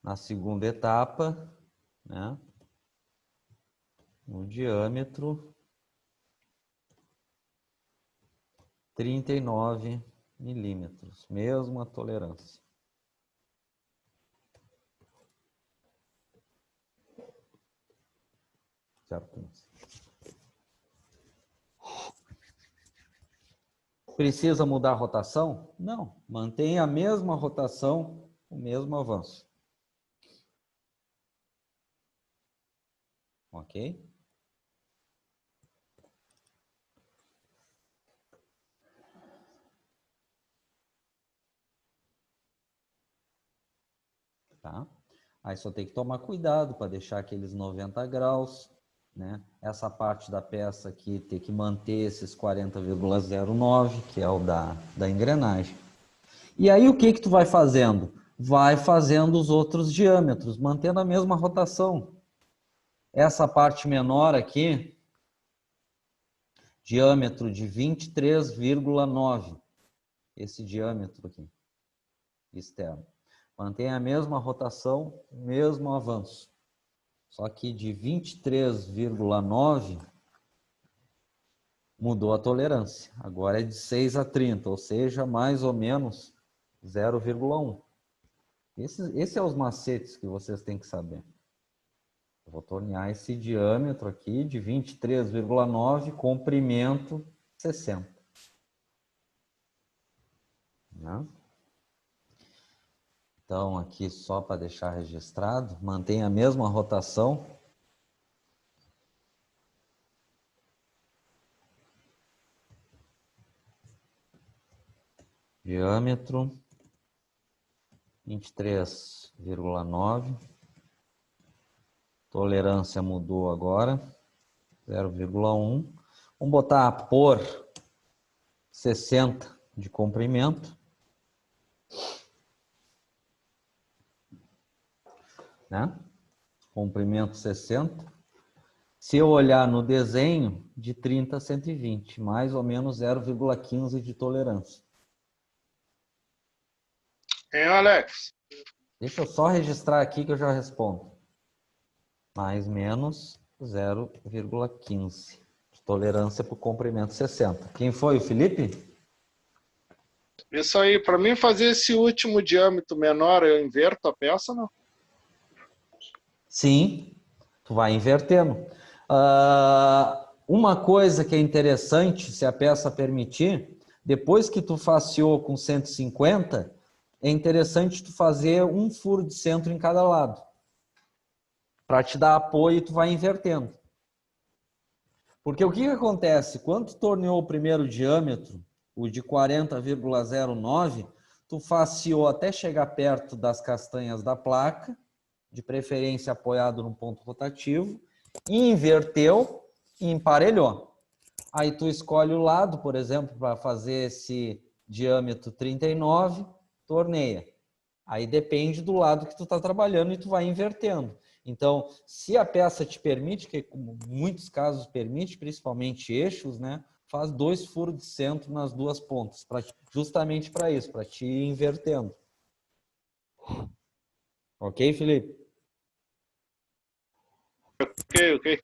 Na segunda etapa, né, o diâmetro 39 milímetros, mesma tolerância. Precisa mudar a rotação? Não, mantém a mesma rotação, o mesmo avanço. Ok? Tá? Aí só tem que tomar cuidado para deixar aqueles 90 graus, né? Essa parte da peça aqui tem que manter esses 40,09, que é o da engrenagem. E aí o que que tu vai fazendo? Vai fazendo os outros diâmetros, mantendo a mesma rotação. Essa parte menor aqui, diâmetro de 23,9. Esse diâmetro aqui, externo. Mantém a mesma rotação, mesmo avanço. Só que de 23,9 mudou a tolerância. Agora é de 6 a 30, ou seja, mais ou menos 0,1. Esse é os macetes que vocês têm que saber. Eu vou tornear esse diâmetro aqui de 23,9, comprimento 60. Né? Então, aqui só para deixar registrado, mantém a mesma rotação. Diâmetro 23,9. Tolerância mudou agora, 0,1. Vamos botar por 60 de comprimento. Né? Comprimento 60. Se eu olhar no desenho, de 30 a 120, mais ou menos 0,15 de tolerância. Hein, Alex? Deixa eu só registrar aqui que eu já respondo. Mais ou menos 0,15 de tolerância para o comprimento 60. Quem foi, o Felipe? Isso aí, para mim fazer esse último diâmetro menor, eu inverto a peça, não? Sim, tu vai invertendo. Uma coisa que é interessante, se a peça permitir, depois que tu faceou com 150, é interessante tu fazer um furo de centro em cada lado. Para te dar apoio, tu vai invertendo. Porque o que acontece? Quando tu torneou o primeiro diâmetro, o de 40,09, tu faceou até chegar perto das castanhas da placa, de preferência apoiado num ponto rotativo, e inverteu e emparelhou. Aí tu escolhe o lado, por exemplo, para fazer esse diâmetro 39, torneia. Aí depende do lado que tu está trabalhando e tu vai invertendo. Então, se a peça te permite, que como muitos casos permite, principalmente eixos, né, faz 2 furos de centro nas duas pontas, justamente para isso, para te ir invertendo. Ok, Felipe? Ok.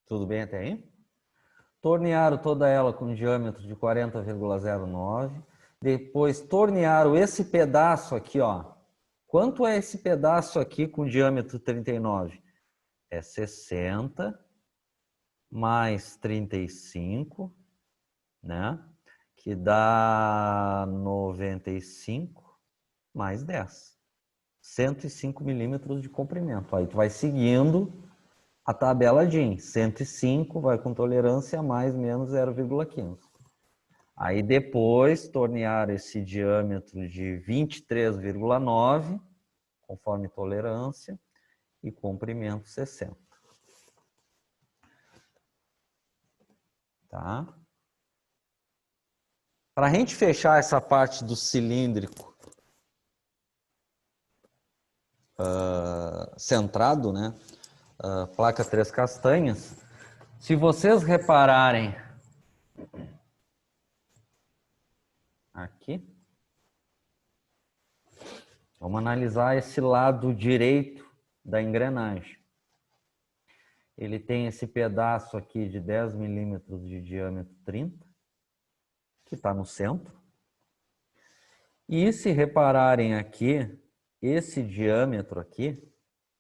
Tudo bem até aí? tornearam toda ela com diâmetro de 40,09. Depois tornearam esse pedaço aqui, ó. Quanto é esse pedaço aqui com diâmetro 39? É 60 mais 35, né? Que dá 95 mais 10. 105 milímetros de comprimento. Aí tu vai seguindo a tabela DIN. 105 vai com tolerância mais menos 0,15. Aí depois tornear esse diâmetro de 23,9, conforme tolerância, e comprimento 60. Tá? Para a gente fechar essa parte do cilíndrico centrado, né? Placa 3 castanhas, se vocês repararem aqui, vamos analisar esse lado direito da engrenagem. Ele tem esse pedaço aqui de 10 milímetros de diâmetro 30, que está no centro. E se repararem aqui, esse diâmetro aqui,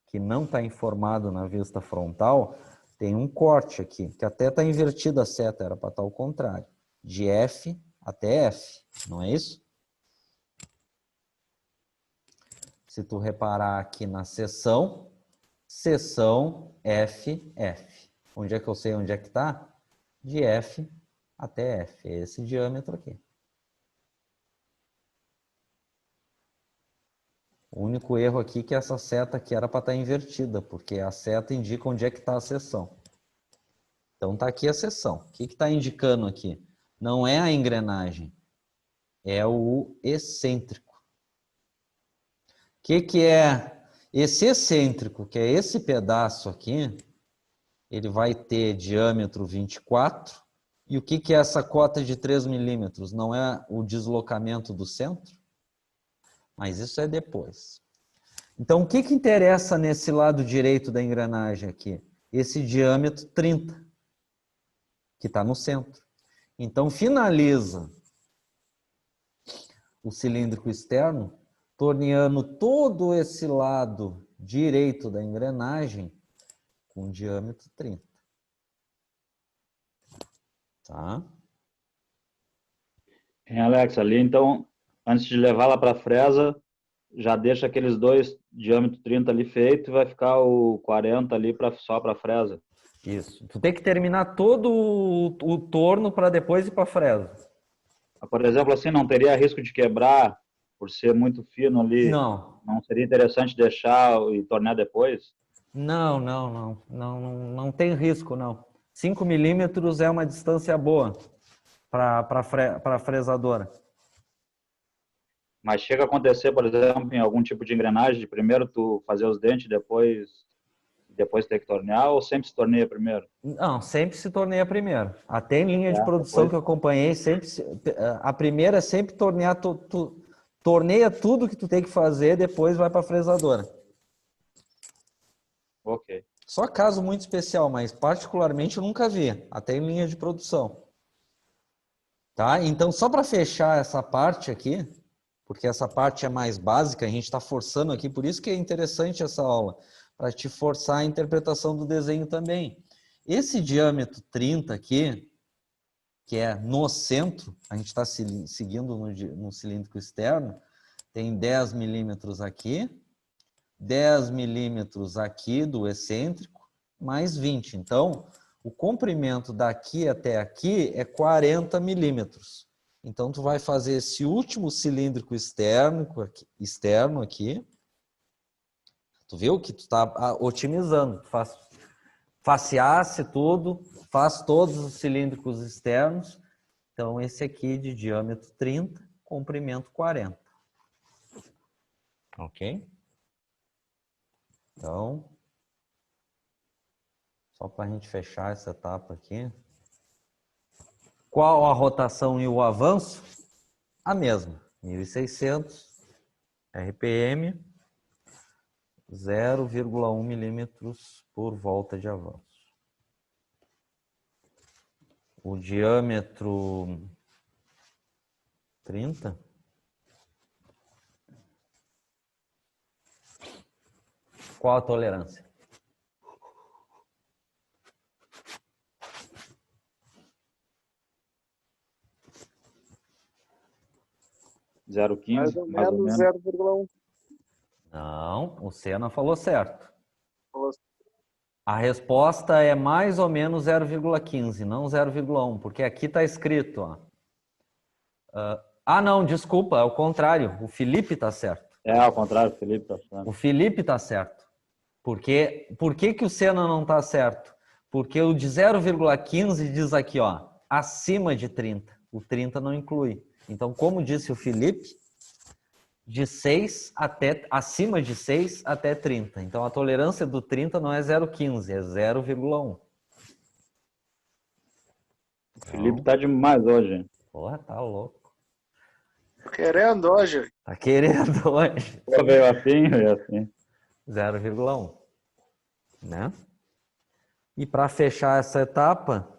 que não está informado na vista frontal, tem um corte aqui, que até está invertida a seta, era para estar ao contrário. De F até F, não é isso? Se tu reparar aqui na seção FF. Onde é que eu sei onde é que está? De F até F, é esse diâmetro aqui. O único erro aqui é que essa seta aqui era para estar invertida, porque a seta indica onde é que está a seção. Então está aqui a seção. O que está indicando aqui? Não é a engrenagem, é o excêntrico. O que é esse excêntrico, que é esse pedaço aqui? Ele vai ter diâmetro 24. E o que é essa cota de 3 milímetros? Não é o deslocamento do centro? Mas isso é depois. Então, o que interessa nesse lado direito da engrenagem aqui? Esse diâmetro 30, que está no centro. Então, finaliza o cilíndrico externo, torneando todo esse lado direito da engrenagem com diâmetro 30. Tá? Alex, ali então, antes de levar lá para a fresa, já deixa aqueles dois diâmetro 30 ali feito e vai ficar o 40 ali só para a fresa. Isso. Tu tem que terminar todo o torno para depois ir para a fresa. Por exemplo, assim, não teria risco de quebrar por ser muito fino ali? Não. Não seria interessante deixar e tornear depois? Não tem risco, não. 5 milímetros é uma distância boa para a fresadora. Mas chega a acontecer, por exemplo, em algum tipo de engrenagem, de primeiro tu fazer os dentes, depois ter que tornear, ou sempre se torneia primeiro? Não, sempre se torneia primeiro. Até em linha de produção depois que eu acompanhei, a primeira é sempre tornear, torneia tudo que tu tem que fazer, depois vai para a fresadora. Ok. Só caso muito especial, mas particularmente eu nunca vi, até em linha de produção. Tá? Então, só para fechar essa parte aqui, porque essa parte é mais básica, a gente está forçando aqui, por isso que é interessante essa aula, para te forçar a interpretação do desenho também. Esse diâmetro 30 aqui, que é no centro, a gente está seguindo no cilíndrico externo, tem 10 milímetros aqui, 10 milímetros aqui do excêntrico, mais 20. Então, o comprimento daqui até aqui é 40 milímetros. Então, tu vai fazer esse último cilíndrico externo aqui. Tu viu que tu está otimizando. Tu faz faceasse tudo, faz todos os cilíndricos externos. Então, esse aqui de diâmetro 30, comprimento 40. Ok? Então, só para a gente fechar essa etapa aqui. Qual a rotação e o avanço? A mesma. 1.600 RPM, 0,1 milímetros por volta de avanço. o diâmetro 30. Qual a tolerância? Zero Mais quinze, ou mais ou menos menos. 0,1. Não, o Senna falou certo. Falou assim. A resposta é mais ou menos 0,15, não 0,1, porque aqui está escrito, ó. Não, desculpa, é o contrário. O Felipe está certo. É, ao contrário, Felipe tá falando. O Felipe está certo. Por que o Senna não está certo? Porque o de 0,15 diz aqui, ó, acima de 30. O 30 não inclui. Então, como disse o Felipe, acima de 6 até 30. Então, a tolerância do 30 não é 0,15, é 0,1. O Felipe tá demais hoje. Porra, tá louco. Tô querendo hoje. Tá querendo hoje. Veio assim. 0,1. Né? E para fechar essa etapa,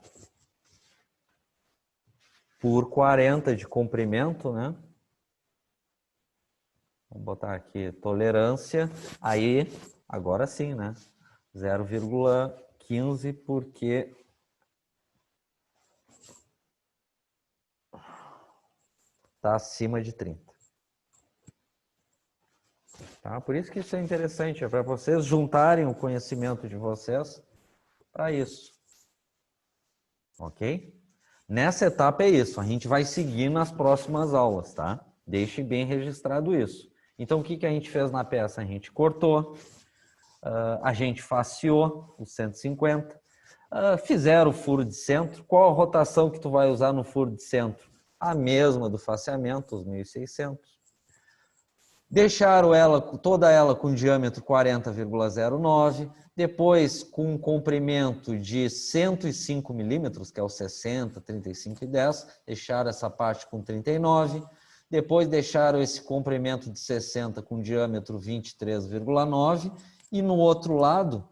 por 40 de comprimento, né? Vamos botar aqui tolerância, aí, agora sim, né? 0,15 porque está acima de 30. Tá? Por isso que isso é interessante, é para vocês juntarem o conhecimento de vocês para isso. Ok? Nessa etapa é isso, a gente vai seguir nas próximas aulas, tá? Deixe bem registrado isso. Então, o que a gente fez na peça? A gente cortou, a gente faceou os 150, fizeram o furo de centro. Qual a rotação que tu vai usar no furo de centro? A mesma do faceamento, os 1.600. Deixaram toda ela com diâmetro 40,09, depois com um comprimento de 105 milímetros, que é o 60, 35 e 10, deixaram essa parte com 39, depois deixaram esse comprimento de 60 com diâmetro 23,9 e no outro lado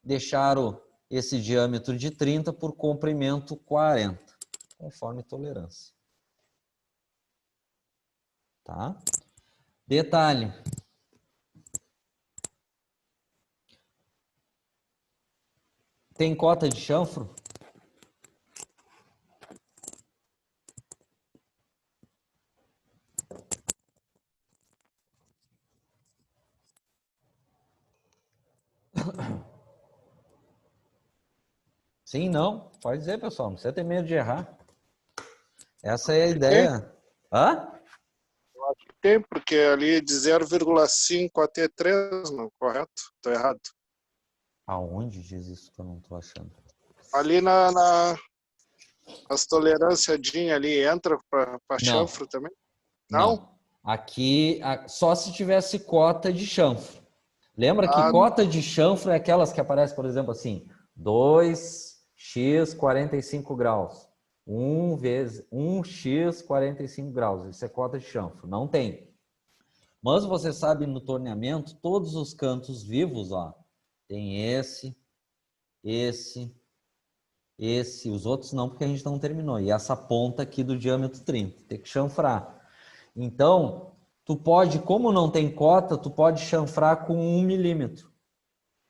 deixaram esse diâmetro de 30 por comprimento 40, conforme tolerância. Tá? Detalhe. Tem cota de chanfro? Sim, não? Pode dizer, pessoal. Não precisa ter medo de errar. Essa é a ideia. Hã? Eu acho que tem, porque ali é de 0,5 até 3, não, correto? Estou errado. Aonde diz isso que eu não estou achando? Ali as tolerâncias ali entra para chanfro também? Não. Aqui, só se tivesse cota de chanfro. Lembra que Ah, cota de chanfro é aquelas que aparecem, por exemplo, assim, 2x 45 graus. 1 vezes 1x 45 graus. Isso é cota de chanfro. Não tem. Mas você sabe, no torneamento, todos os cantos vivos, ó, tem esse, os outros não, porque a gente não terminou. E essa ponta aqui do diâmetro 30, tem que chanfrar. Então, tu pode, como não tem cota, tu pode chanfrar com 1 milímetro.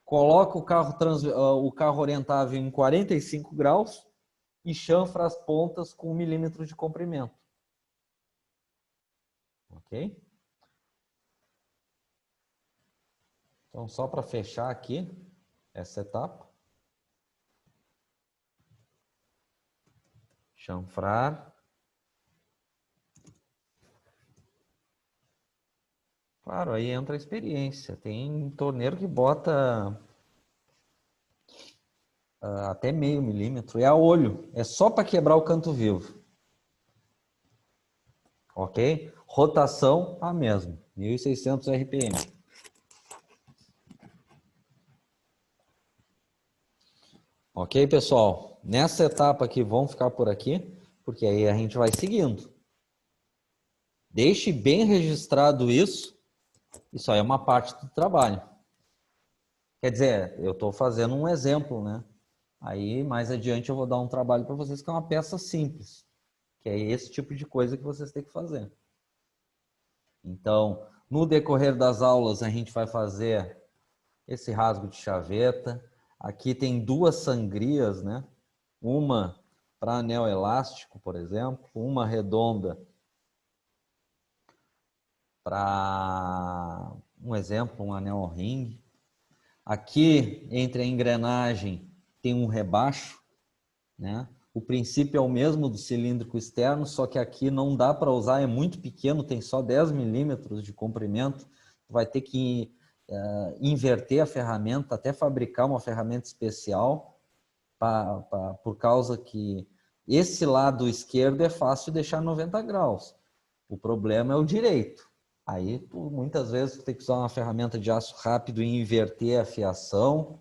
Coloca o carro orientável em 45 graus e chanfra as pontas com 1 milímetro de comprimento. Ok? Então, só para fechar aqui essa etapa. Chanfrar. Claro, aí entra a experiência. Tem torneiro que bota até meio milímetro. É a olho. É só para quebrar o canto vivo. Ok? Rotação, a mesma. 1.600 RPM. Ok, pessoal? Nessa etapa aqui, vamos ficar por aqui, porque aí a gente vai seguindo. Deixe bem registrado isso. Isso aí é uma parte do trabalho. Quer dizer, eu estou fazendo um exemplo, né? Aí, mais adiante, eu vou dar um trabalho para vocês que é uma peça simples, que é esse tipo de coisa que vocês têm que fazer. Então, no decorrer das aulas, a gente vai fazer esse rasgo de chaveta. Aqui tem duas sangrias, né? Uma para anel elástico, por exemplo, uma redonda para, um exemplo, um anel ring. Aqui, entre a engrenagem, tem um rebaixo, né? O princípio é o mesmo do cilíndrico externo, só que aqui não dá para usar, é muito pequeno, tem só 10 milímetros de comprimento. Vai ter que inverter a ferramenta, até fabricar uma ferramenta especial, por causa que esse lado esquerdo é fácil deixar 90 graus. O problema é o direito. Aí, muitas vezes, tu tem que usar uma ferramenta de aço rápido e inverter a fiação.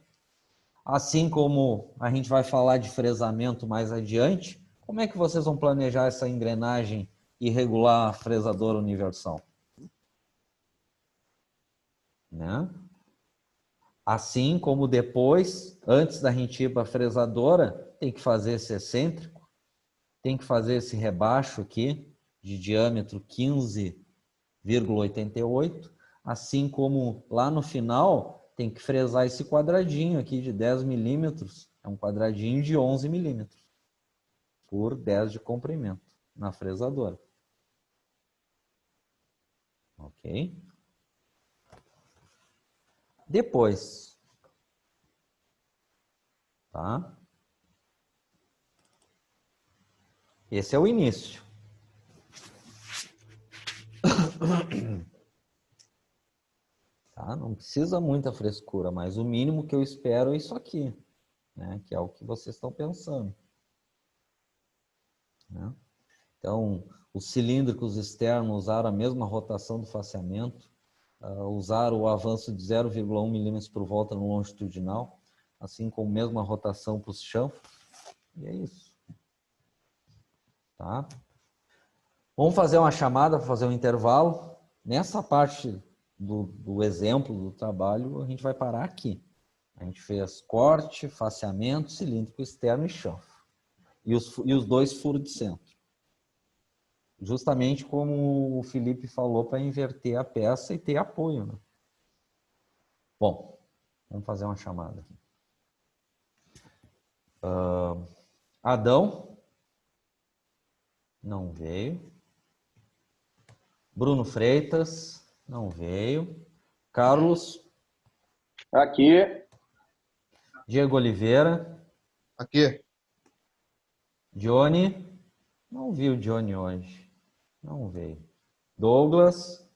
Assim como a gente vai falar de fresamento mais adiante, como é que vocês vão planejar essa engrenagem e regular a fresadora universal? Né? Assim como depois, antes da gente ir para a fresadora, tem que fazer esse excêntrico, tem que fazer esse rebaixo aqui, de diâmetro 15,88, assim como lá no final tem que fresar esse quadradinho aqui de 10 milímetros, é um quadradinho de 11 milímetros por 10 de comprimento na fresadora. Ok? Depois, tá? Esse é o início. Tá? Não precisa muita frescura, mas o mínimo que eu espero é isso aqui, né? Que é o que vocês estão pensando. Né? Então, os cilíndricos externos usaram a mesma rotação do faceamento, usaram o avanço de 0,1 milímetros por volta no longitudinal, assim como a mesma rotação para os chanfros, e é isso. Tá? Vamos fazer uma chamada para fazer um intervalo. Nessa parte do exemplo do trabalho, a gente vai parar aqui. A gente fez corte, faceamento, cilíndrico externo e chanfro. E os dois furos de centro. Justamente como o Felipe falou, para inverter a peça e ter apoio. Né? Bom, vamos fazer uma chamada aqui. Adão. Não veio. Bruno Freitas. Não veio. Carlos. Aqui. Diego Oliveira. Aqui. Johnny. Não vi o Johnny hoje. Não veio. Douglas.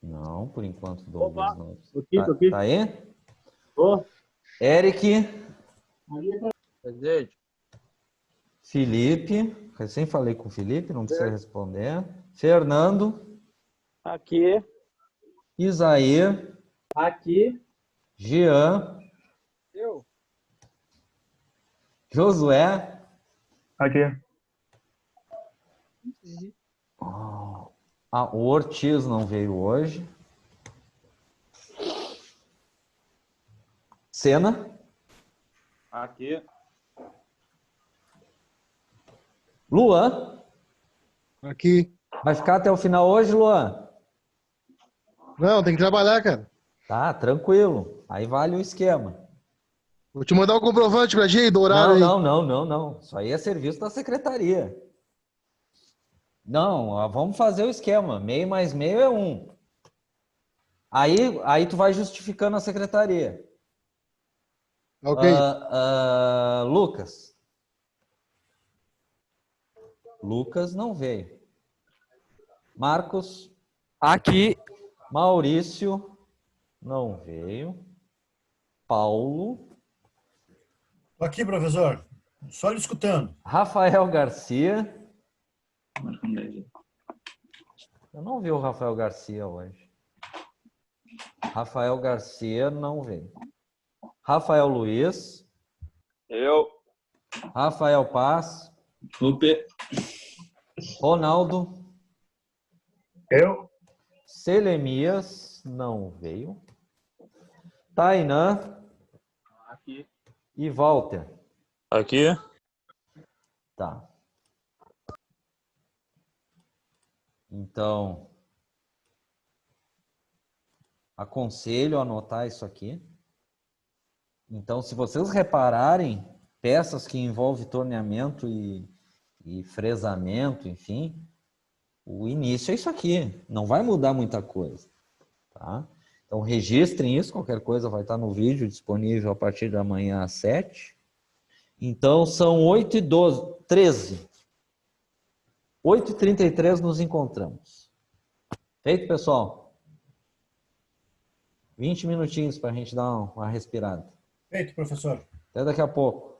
Não, por enquanto Douglas Opa, não. tô aqui. Tá aí? Tô. Eric. Presente. Felipe. Recém falei com o Felipe, não precisa responder. Fernando. Aqui. Isaír. Aqui. Jean. Eu. Aqui. Josué. O Ortiz não veio hoje. Sena. Aqui. Luan. Aqui. Vai ficar até o final hoje, Luan? Não, tem que trabalhar, cara. Tá, tranquilo. Aí vale o esquema. Vou te mandar o comprovante pra gente do horário aí. Não. Isso aí é serviço da secretaria. Não, vamos fazer o esquema. Meio mais meio é 1. Aí tu vai justificando a secretaria. Ok. Lucas. Lucas não veio. Marcos. Aqui. Maurício não veio. Paulo. Tô aqui, professor. Só lhe escutando. Rafael Garcia. Eu não vi o Rafael Garcia hoje. Rafael Garcia não veio. Rafael Luiz. Eu. Rafael Paz. Super. Ronaldo. Eu. Selemias não veio. Tainã. Aqui. E Walter? Aqui. Tá. Então, aconselho a anotar isso aqui. Então, se vocês repararem, peças que envolvem torneamento e fresamento, enfim, o início é isso aqui. Não vai mudar muita coisa. Tá? Então, registrem isso. Qualquer coisa vai estar no vídeo disponível a partir da manhã às 7. Então, são 8h12, 13. 8h33 nos encontramos. Feito, pessoal? 20 minutinhos para a gente dar uma respirada. Feito, professor. Até daqui a pouco.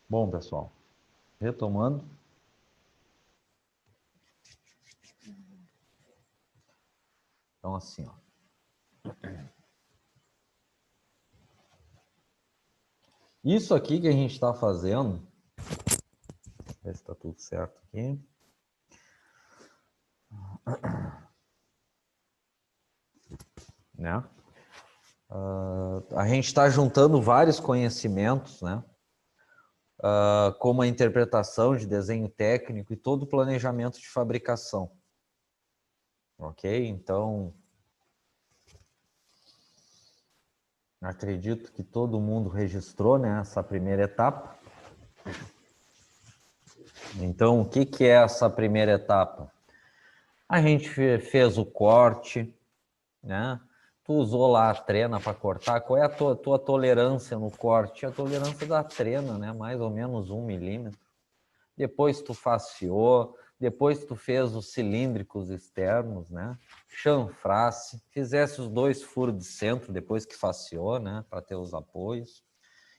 Bom, pessoal, retomando. Então, assim, ó. Isso aqui que a gente está fazendo, ver se está tudo certo aqui. Né? A gente está juntando vários conhecimentos, né? Como a interpretação de desenho técnico e todo o planejamento de fabricação. Ok? Então, acredito que todo mundo registrou, né, essa primeira etapa. Então, o que que é essa primeira etapa? A gente fez o corte, né? Tu usou lá a trena para cortar. Qual é a tua tolerância no corte? A tolerância da trena, né? Mais ou menos 1 milímetro. Depois tu faceou, depois tu fez os cilíndricos externos, né? Chanfrasse, fizesse os 2 furos de centro depois que faceou, né? Para ter os apoios.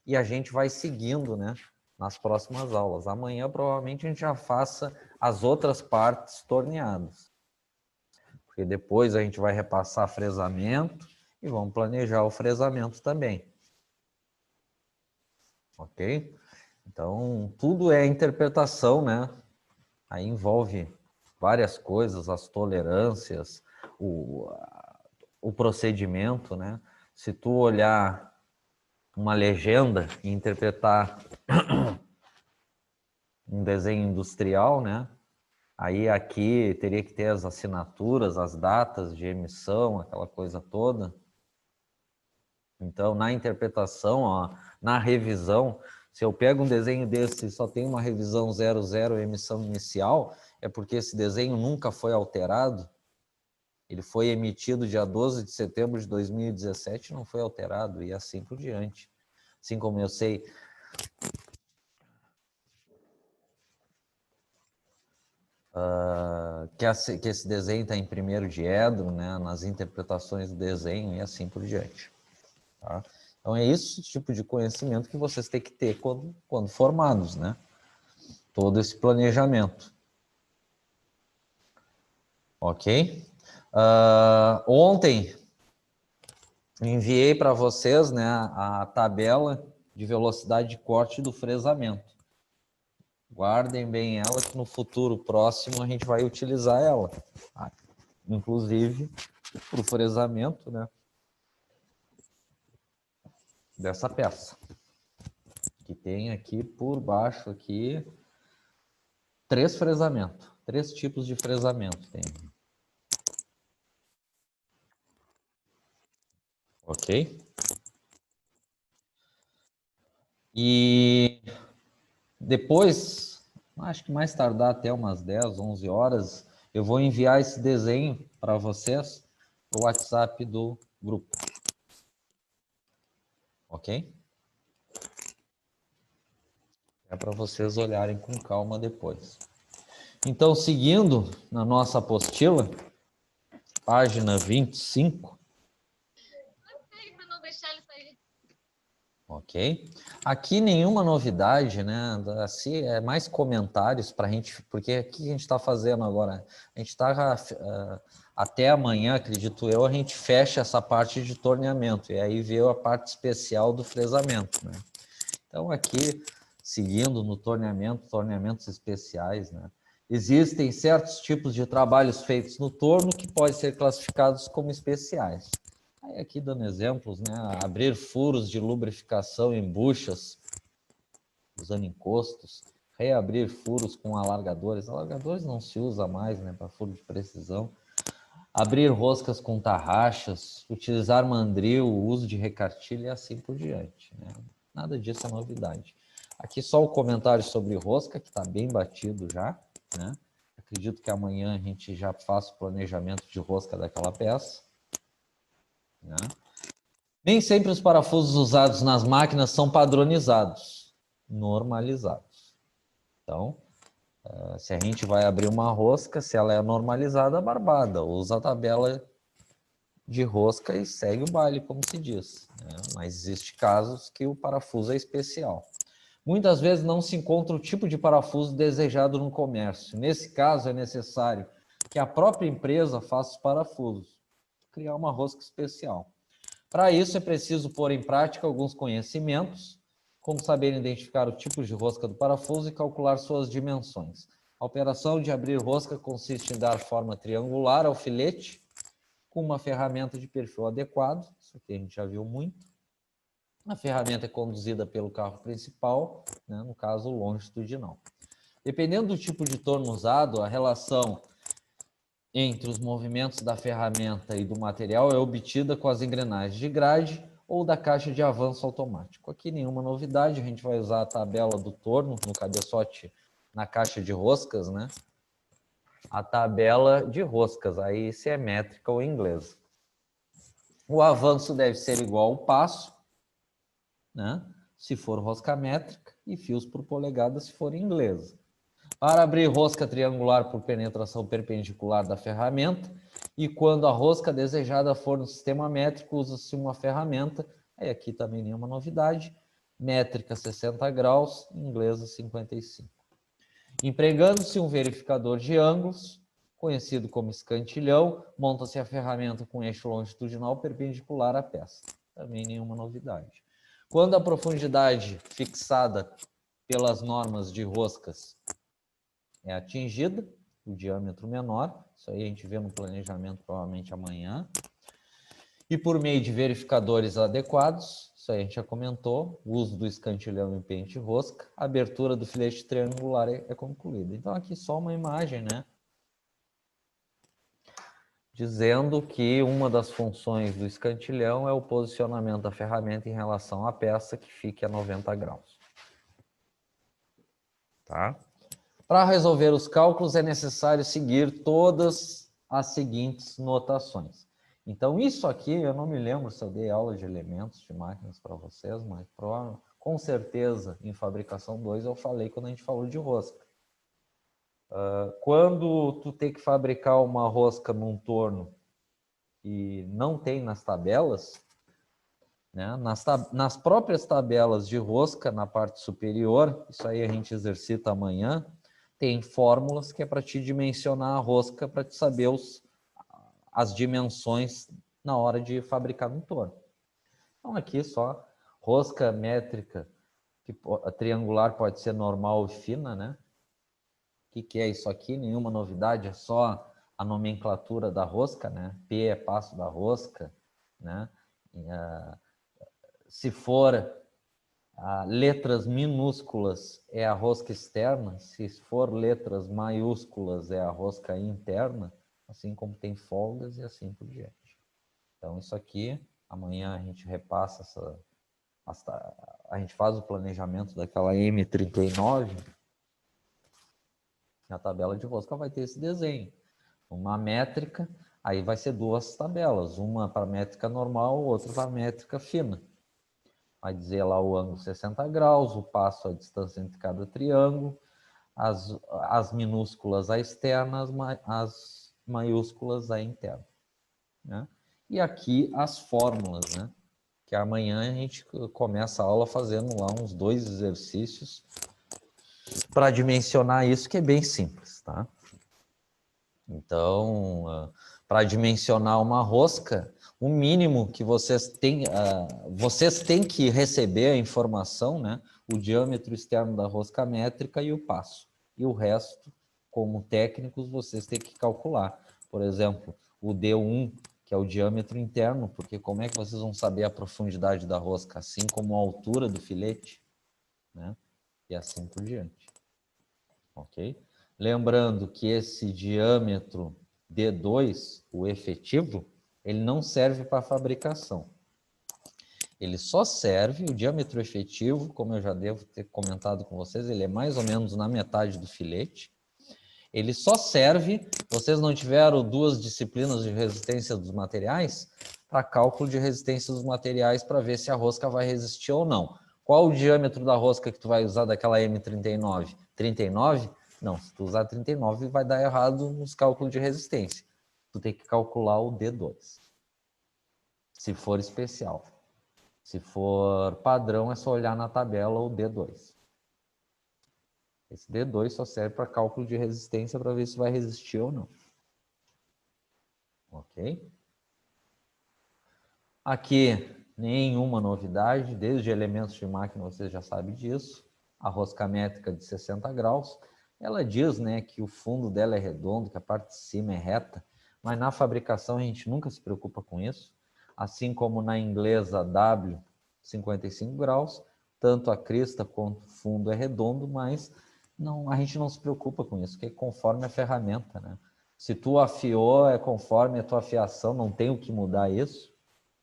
E a gente vai seguindo, né? nas próximas aulas. Amanhã, provavelmente, a gente já faça as outras partes torneadas. Porque depois a gente vai repassar fresamento e vamos planejar o fresamento também. Ok? Então, tudo é interpretação, né? Aí envolve várias coisas, as tolerâncias, o procedimento, né? Se tu olhar uma legenda e interpretar um desenho industrial, né? Aí aqui teria que ter as assinaturas, as datas de emissão, aquela coisa toda. Então, na interpretação, ó, na revisão, se eu pego um desenho desse e só tem uma revisão 00, emissão inicial, é porque esse desenho nunca foi alterado. Ele foi emitido dia 12 de setembro de 2017 e não foi alterado, e assim por diante. Assim como eu sei que esse desenho está em 1º de Edro, né, nas interpretações do desenho e assim por diante. Tá? Então é esse tipo de conhecimento que vocês têm que ter quando formados, né? Todo esse planejamento. Ok? Ontem enviei para vocês, né, a tabela de velocidade de corte do fresamento. Guardem bem ela, que no futuro próximo a gente vai utilizar ela. Tá? Inclusive para o fresamento, né, dessa peça. Que tem aqui por baixo aqui 3 fresamentos. 3 tipos de fresamento tem. Ok? E depois, acho que mais tardar até umas 10, 11 horas, eu vou enviar esse desenho para vocês no WhatsApp do grupo. Ok? É para vocês olharem com calma depois. Então, seguindo na nossa apostila, página 25. Ok? Aqui nenhuma novidade, né? Assim, é mais comentários para a gente, porque o que a gente está fazendo agora? A gente está até amanhã, acredito eu, a gente fecha essa parte de torneamento e aí veio a parte especial do fresamento, né? Então aqui, seguindo no torneamento, torneamentos especiais, né? Existem certos tipos de trabalhos feitos no torno que podem ser classificados como especiais. Aí aqui dando exemplos, né? Abrir furos de lubrificação em buchas, usando encostos, reabrir furos com alargadores. Alargadores não se usa mais, né? Para furo de precisão. Abrir roscas com tarraxas, utilizar mandril, uso de recartilho e assim por diante, né? Nada disso é novidade. Aqui só o comentário sobre rosca, que está bem batido já, né? Acredito que amanhã a gente já faça o planejamento de rosca daquela peça. Né? Nem sempre os parafusos usados nas máquinas são padronizados, normalizados. Então, se a gente vai abrir uma rosca, se ela é normalizada, barbada, usa a tabela de rosca e segue o baile, como se diz. Né? Mas existe casos que o parafuso é especial. Muitas vezes não se encontra o tipo de parafuso desejado no comércio. Nesse caso, é necessário que a própria empresa faça os parafusos, criar uma rosca especial. Para isso, é preciso pôr em prática alguns conhecimentos, como saber identificar o tipo de rosca do parafuso e calcular suas dimensões. A operação de abrir rosca consiste em dar forma triangular ao filete com uma ferramenta de perfil adequado. Isso aqui a gente já viu muito. A ferramenta é conduzida pelo carro principal, né, no caso longitudinal. Dependendo do tipo de torno usado, a relação entre os movimentos da ferramenta e do material é obtida com as engrenagens de grade ou da caixa de avanço automático. Aqui nenhuma novidade, a gente vai usar a tabela do torno no cabeçote na caixa de roscas, né? A tabela de roscas, aí se é métrica ou inglesa. O avanço deve ser igual ao passo, né? Se for rosca métrica, e fios por polegada se for inglesa. Para abrir rosca triangular por penetração perpendicular da ferramenta, e quando a rosca desejada for no sistema métrico, usa-se uma ferramenta, aí aqui também nenhuma novidade, métrica 60 graus, inglesa 55. Empregando-se um verificador de ângulos, conhecido como escantilhão, monta-se a ferramenta com eixo longitudinal perpendicular à peça. Também nenhuma novidade. Quando a profundidade fixada pelas normas de roscas é atingida, o diâmetro menor, isso aí a gente vê no planejamento provavelmente amanhã, e por meio de verificadores adequados, isso aí a gente já comentou, o uso do escantilhão em pente rosca, a abertura do filete triangular é concluída. Então aqui só uma imagem, né? Dizendo que uma das funções do escantilhão é o posicionamento da ferramenta em relação à peça que fique a 90 graus. Tá? Para resolver os cálculos é necessário seguir todas as seguintes notações. Então isso aqui, eu não me lembro se eu dei aula de elementos de máquinas para vocês, mas com certeza em fabricação 2 eu falei quando a gente falou de rosca. Quando tu tem que fabricar uma rosca num torno e não tem nas tabelas, né, nas próprias tabelas de rosca, na parte superior, isso aí a gente exercita amanhã, tem fórmulas que é para te dimensionar a rosca, para te saber as dimensões na hora de fabricar no torno. Então aqui só rosca métrica, a triangular pode ser normal e fina, né? O que é isso aqui? Nenhuma novidade, é só a nomenclatura da rosca, né? P é passo da rosca, né? Se for letras minúsculas é a rosca externa, se for letras maiúsculas é a rosca interna, assim como tem folgas e assim por diante. Então isso aqui, amanhã a gente repassa a gente faz o planejamento daquela M39, na tabela de rosca vai ter esse desenho. Uma métrica, aí vai ser duas tabelas, uma para métrica normal, outra para métrica fina. Vai dizer lá o ângulo 60 graus, o passo, a distância entre cada triângulo, as minúsculas a externa, as maiúsculas a interna. Né? E aqui as fórmulas, né? Que amanhã a gente começa a aula fazendo lá uns 2 exercícios para dimensionar isso, que é bem simples, tá? Então, para dimensionar uma rosca, o mínimo que vocês têm que receber a informação, né? O diâmetro externo da rosca métrica e o passo. E o resto, como técnicos, vocês têm que calcular. Por exemplo, o D1, que é o diâmetro interno, porque como é que vocês vão saber a profundidade da rosca? Assim como a altura do filete, né? E assim por diante. Ok? Lembrando que esse diâmetro D2, o efetivo, ele não serve para fabricação. Ele só serve, o diâmetro efetivo, como eu já devo ter comentado com vocês, ele é mais ou menos na metade do filete. Ele só serve, vocês não tiveram 2 disciplinas de resistência dos materiais, para cálculo de resistência dos materiais, para ver se a rosca vai resistir ou não. Qual o diâmetro da rosca que tu vai usar daquela M39? 39? Não, se tu usar 39 vai dar errado nos cálculos de resistência. Tu tem que calcular o D2. Se for especial. Se for padrão, é só olhar na tabela o D2. Esse D2 só serve para cálculo de resistência para ver se vai resistir ou não. Ok? Aqui, nenhuma novidade. Desde elementos de máquina, vocês já sabem disso. A rosca métrica de 60 graus. Ela diz, né, que o fundo dela é redondo, que a parte de cima é reta, mas na fabricação a gente nunca se preocupa com isso. Assim como na inglesa W, 55 graus, tanto a crista quanto o fundo é redondo, mas não, a gente não se preocupa com isso, que é conforme a ferramenta, né? Se tu afiou, é conforme a tua afiação, não tem o que mudar isso,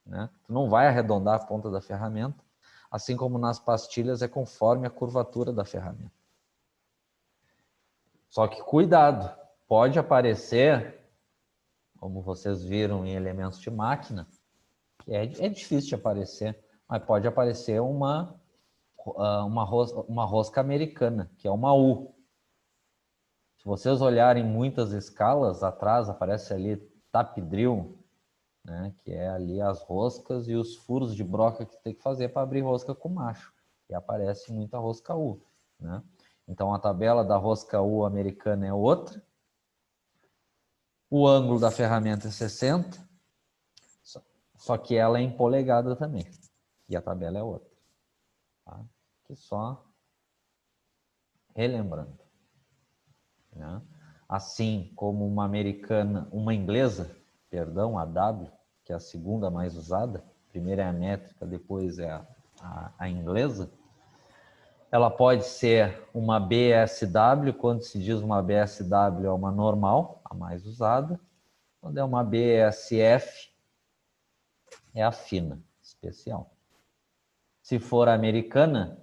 né? Tu não vai arredondar a ponta da ferramenta, assim como nas pastilhas é conforme a curvatura da ferramenta. Só que cuidado, pode aparecer, como vocês viram em elementos de máquina, é difícil de aparecer, mas pode aparecer uma rosca americana, que é uma U. Se vocês olharem muitas escalas, atrás aparece ali tap drill, né, que é ali as roscas e os furos de broca que tem que fazer para abrir rosca com macho. que aparece muita rosca U, né? Então, a tabela da rosca U americana é outra. O ângulo da ferramenta é 60, só que ela é em polegada também. E a tabela é outra. Tá? Aqui só relembrando. Né? Assim como uma americana, uma inglesa, perdão, a W, que é a segunda mais usada, primeiro é a métrica, depois é a inglesa, ela pode ser uma BSW, quando se diz uma BSW é uma normal, a mais usada, quando é uma BSF é a fina, especial. Se for americana,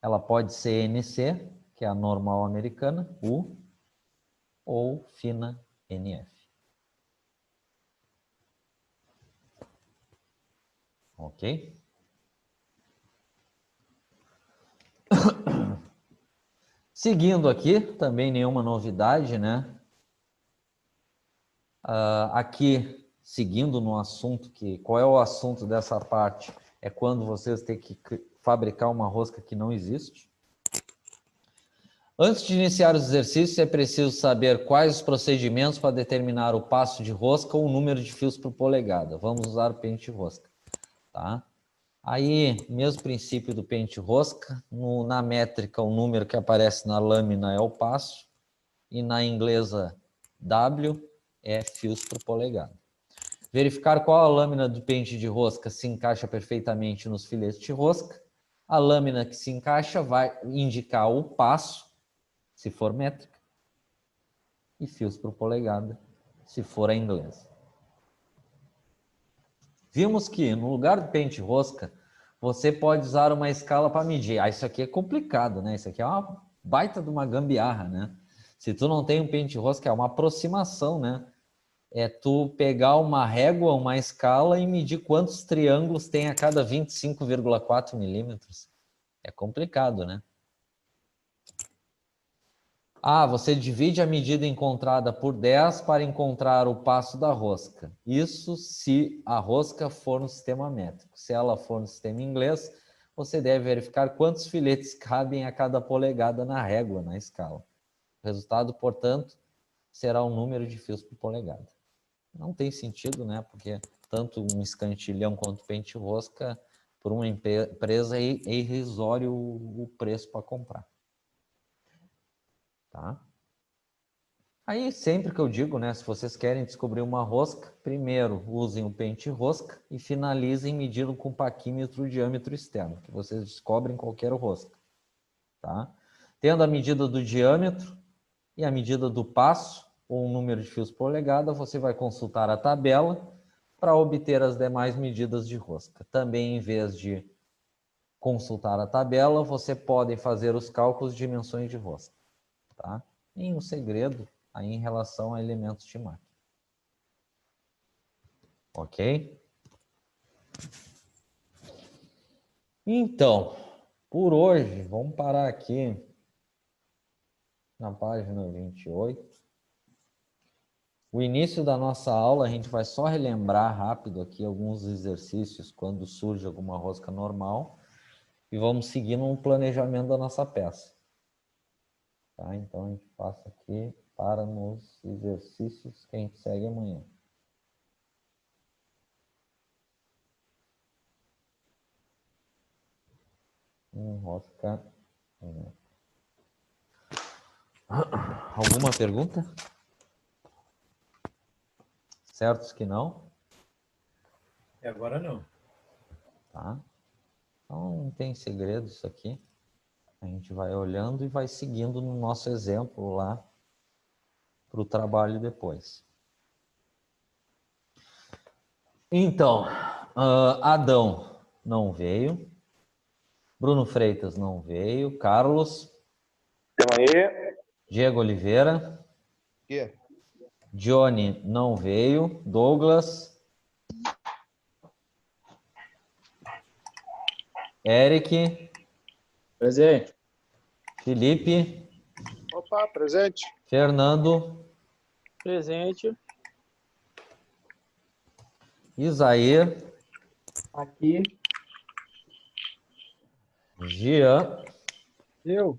ela pode ser NC, que é a normal americana, U, ou fina NF. Ok? Seguindo aqui, também nenhuma novidade, né? Aqui, seguindo no assunto, qual é o assunto dessa parte? É quando vocês têm que fabricar uma rosca que não existe. Antes de iniciar os exercícios, é preciso saber quais os procedimentos para determinar o passo de rosca ou o número de fios por polegada. Vamos usar o pente rosca, tá? Aí, mesmo princípio do pente rosca, na métrica, o número que aparece na lâmina é o passo, e na inglesa W é fios por polegada. Verificar qual a lâmina do pente de rosca se encaixa perfeitamente nos filetes de rosca. A lâmina que se encaixa vai indicar o passo, se for métrica, e fios por polegada, se for a inglesa. Vimos que no lugar do pente rosca, você pode usar uma escala para medir. Isso aqui é complicado, né? Isso aqui é uma baita de uma gambiarra, né? Se tu não tem um pente rosca, é uma aproximação, né? É tu pegar uma régua, uma escala e medir quantos triângulos tem a cada 25,4 milímetros. É complicado, né? Você divide a medida encontrada por 10 para encontrar o passo da rosca. Isso se a rosca for no sistema métrico. Se ela for no sistema inglês, você deve verificar quantos filetes cabem a cada polegada na régua, na escala. O resultado, portanto, será o número de fios por polegada. Não tem sentido, né? Porque tanto um escantilhão quanto pente rosca, por uma empresa, é irrisório o preço para comprar. Tá? Aí, sempre que eu digo, né? Se vocês querem descobrir uma rosca, primeiro usem o pente rosca e finalizem medindo com paquímetro o diâmetro externo, que vocês descobrem qualquer rosca. Tá? Tendo a medida do diâmetro e a medida do passo, ou o número de fios por polegada, você vai consultar a tabela para obter as demais medidas de rosca. Também, em vez de consultar a tabela, você pode fazer os cálculos de dimensões de rosca. Tá? Nenhum segredo aí em relação a elementos de máquina. Ok? Então, por hoje, vamos parar aqui na página 28. O início da nossa aula, a gente vai só relembrar rápido aqui alguns exercícios quando surge alguma rosca normal e vamos seguir no planejamento da nossa peça. Tá? Então, a gente passa aqui para nos exercícios que a gente segue amanhã. Rosca. Alguma pergunta? Certos que não? Agora não. Tá? Então, não tem segredo isso aqui. A gente vai olhando e vai seguindo no nosso exemplo lá para o trabalho depois. Então, Adão não veio. Bruno Freitas não veio. Carlos. Aí. Diego Oliveira. Que? Johnny não veio. Douglas. Eric. Presente. Felipe. Opa, presente. Fernando. Presente. Isaías. Aqui. Jean. Eu.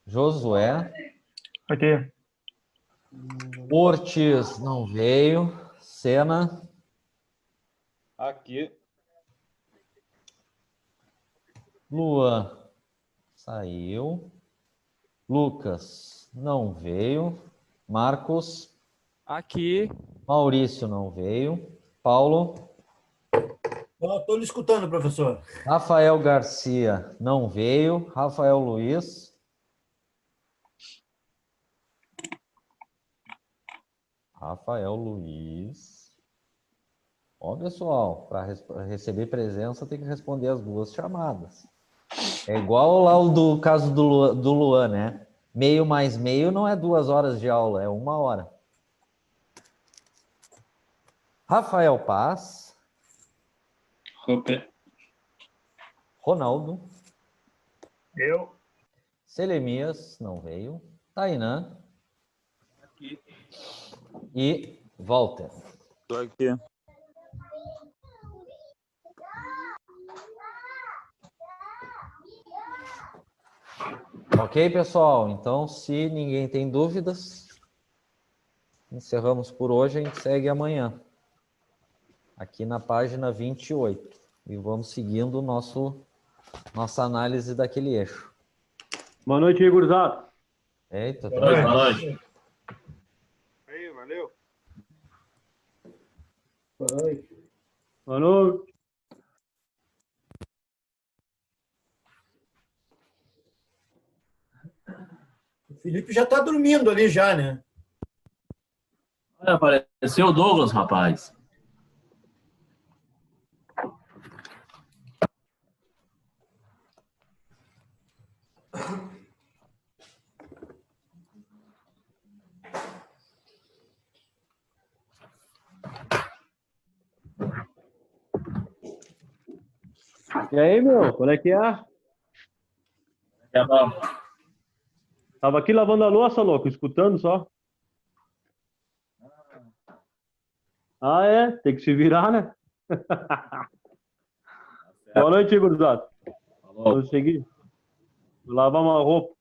Josué. Aqui. Ortiz não veio. Sena. Aqui. Luan saiu. Lucas não veio. Marcos. Aqui. Maurício não veio. Paulo. Estou lhe escutando, professor. Rafael Garcia não veio. Rafael Luiz. Rafael Luiz. Ó, pessoal, para receber presença tem que responder as duas chamadas. É igual lá o do caso do Luan, né? Meio mais meio não é 2 horas de aula, é 1 hora. Rafael Paz. Ronaldo. Eu. Selemias não veio. Tainã. Aqui. E Walter. Tô aqui. Ok, pessoal? Então, se ninguém tem dúvidas, encerramos por hoje. A gente segue amanhã, aqui na página 28. E vamos seguindo nossa análise daquele eixo. Boa noite, gurizada. Eita, Boa noite. Aí, valeu. Boa noite. Boa noite. O Felipe já está dormindo ali já, né? Olha, apareceu o Douglas, rapaz. E aí, meu? Qual é que é? É bom. Tava aqui lavando a louça, louco, escutando só. Ah, é? Tem que se virar, né? Boa noite, gurizada. Vamos seguir. Vou lavar uma roupa.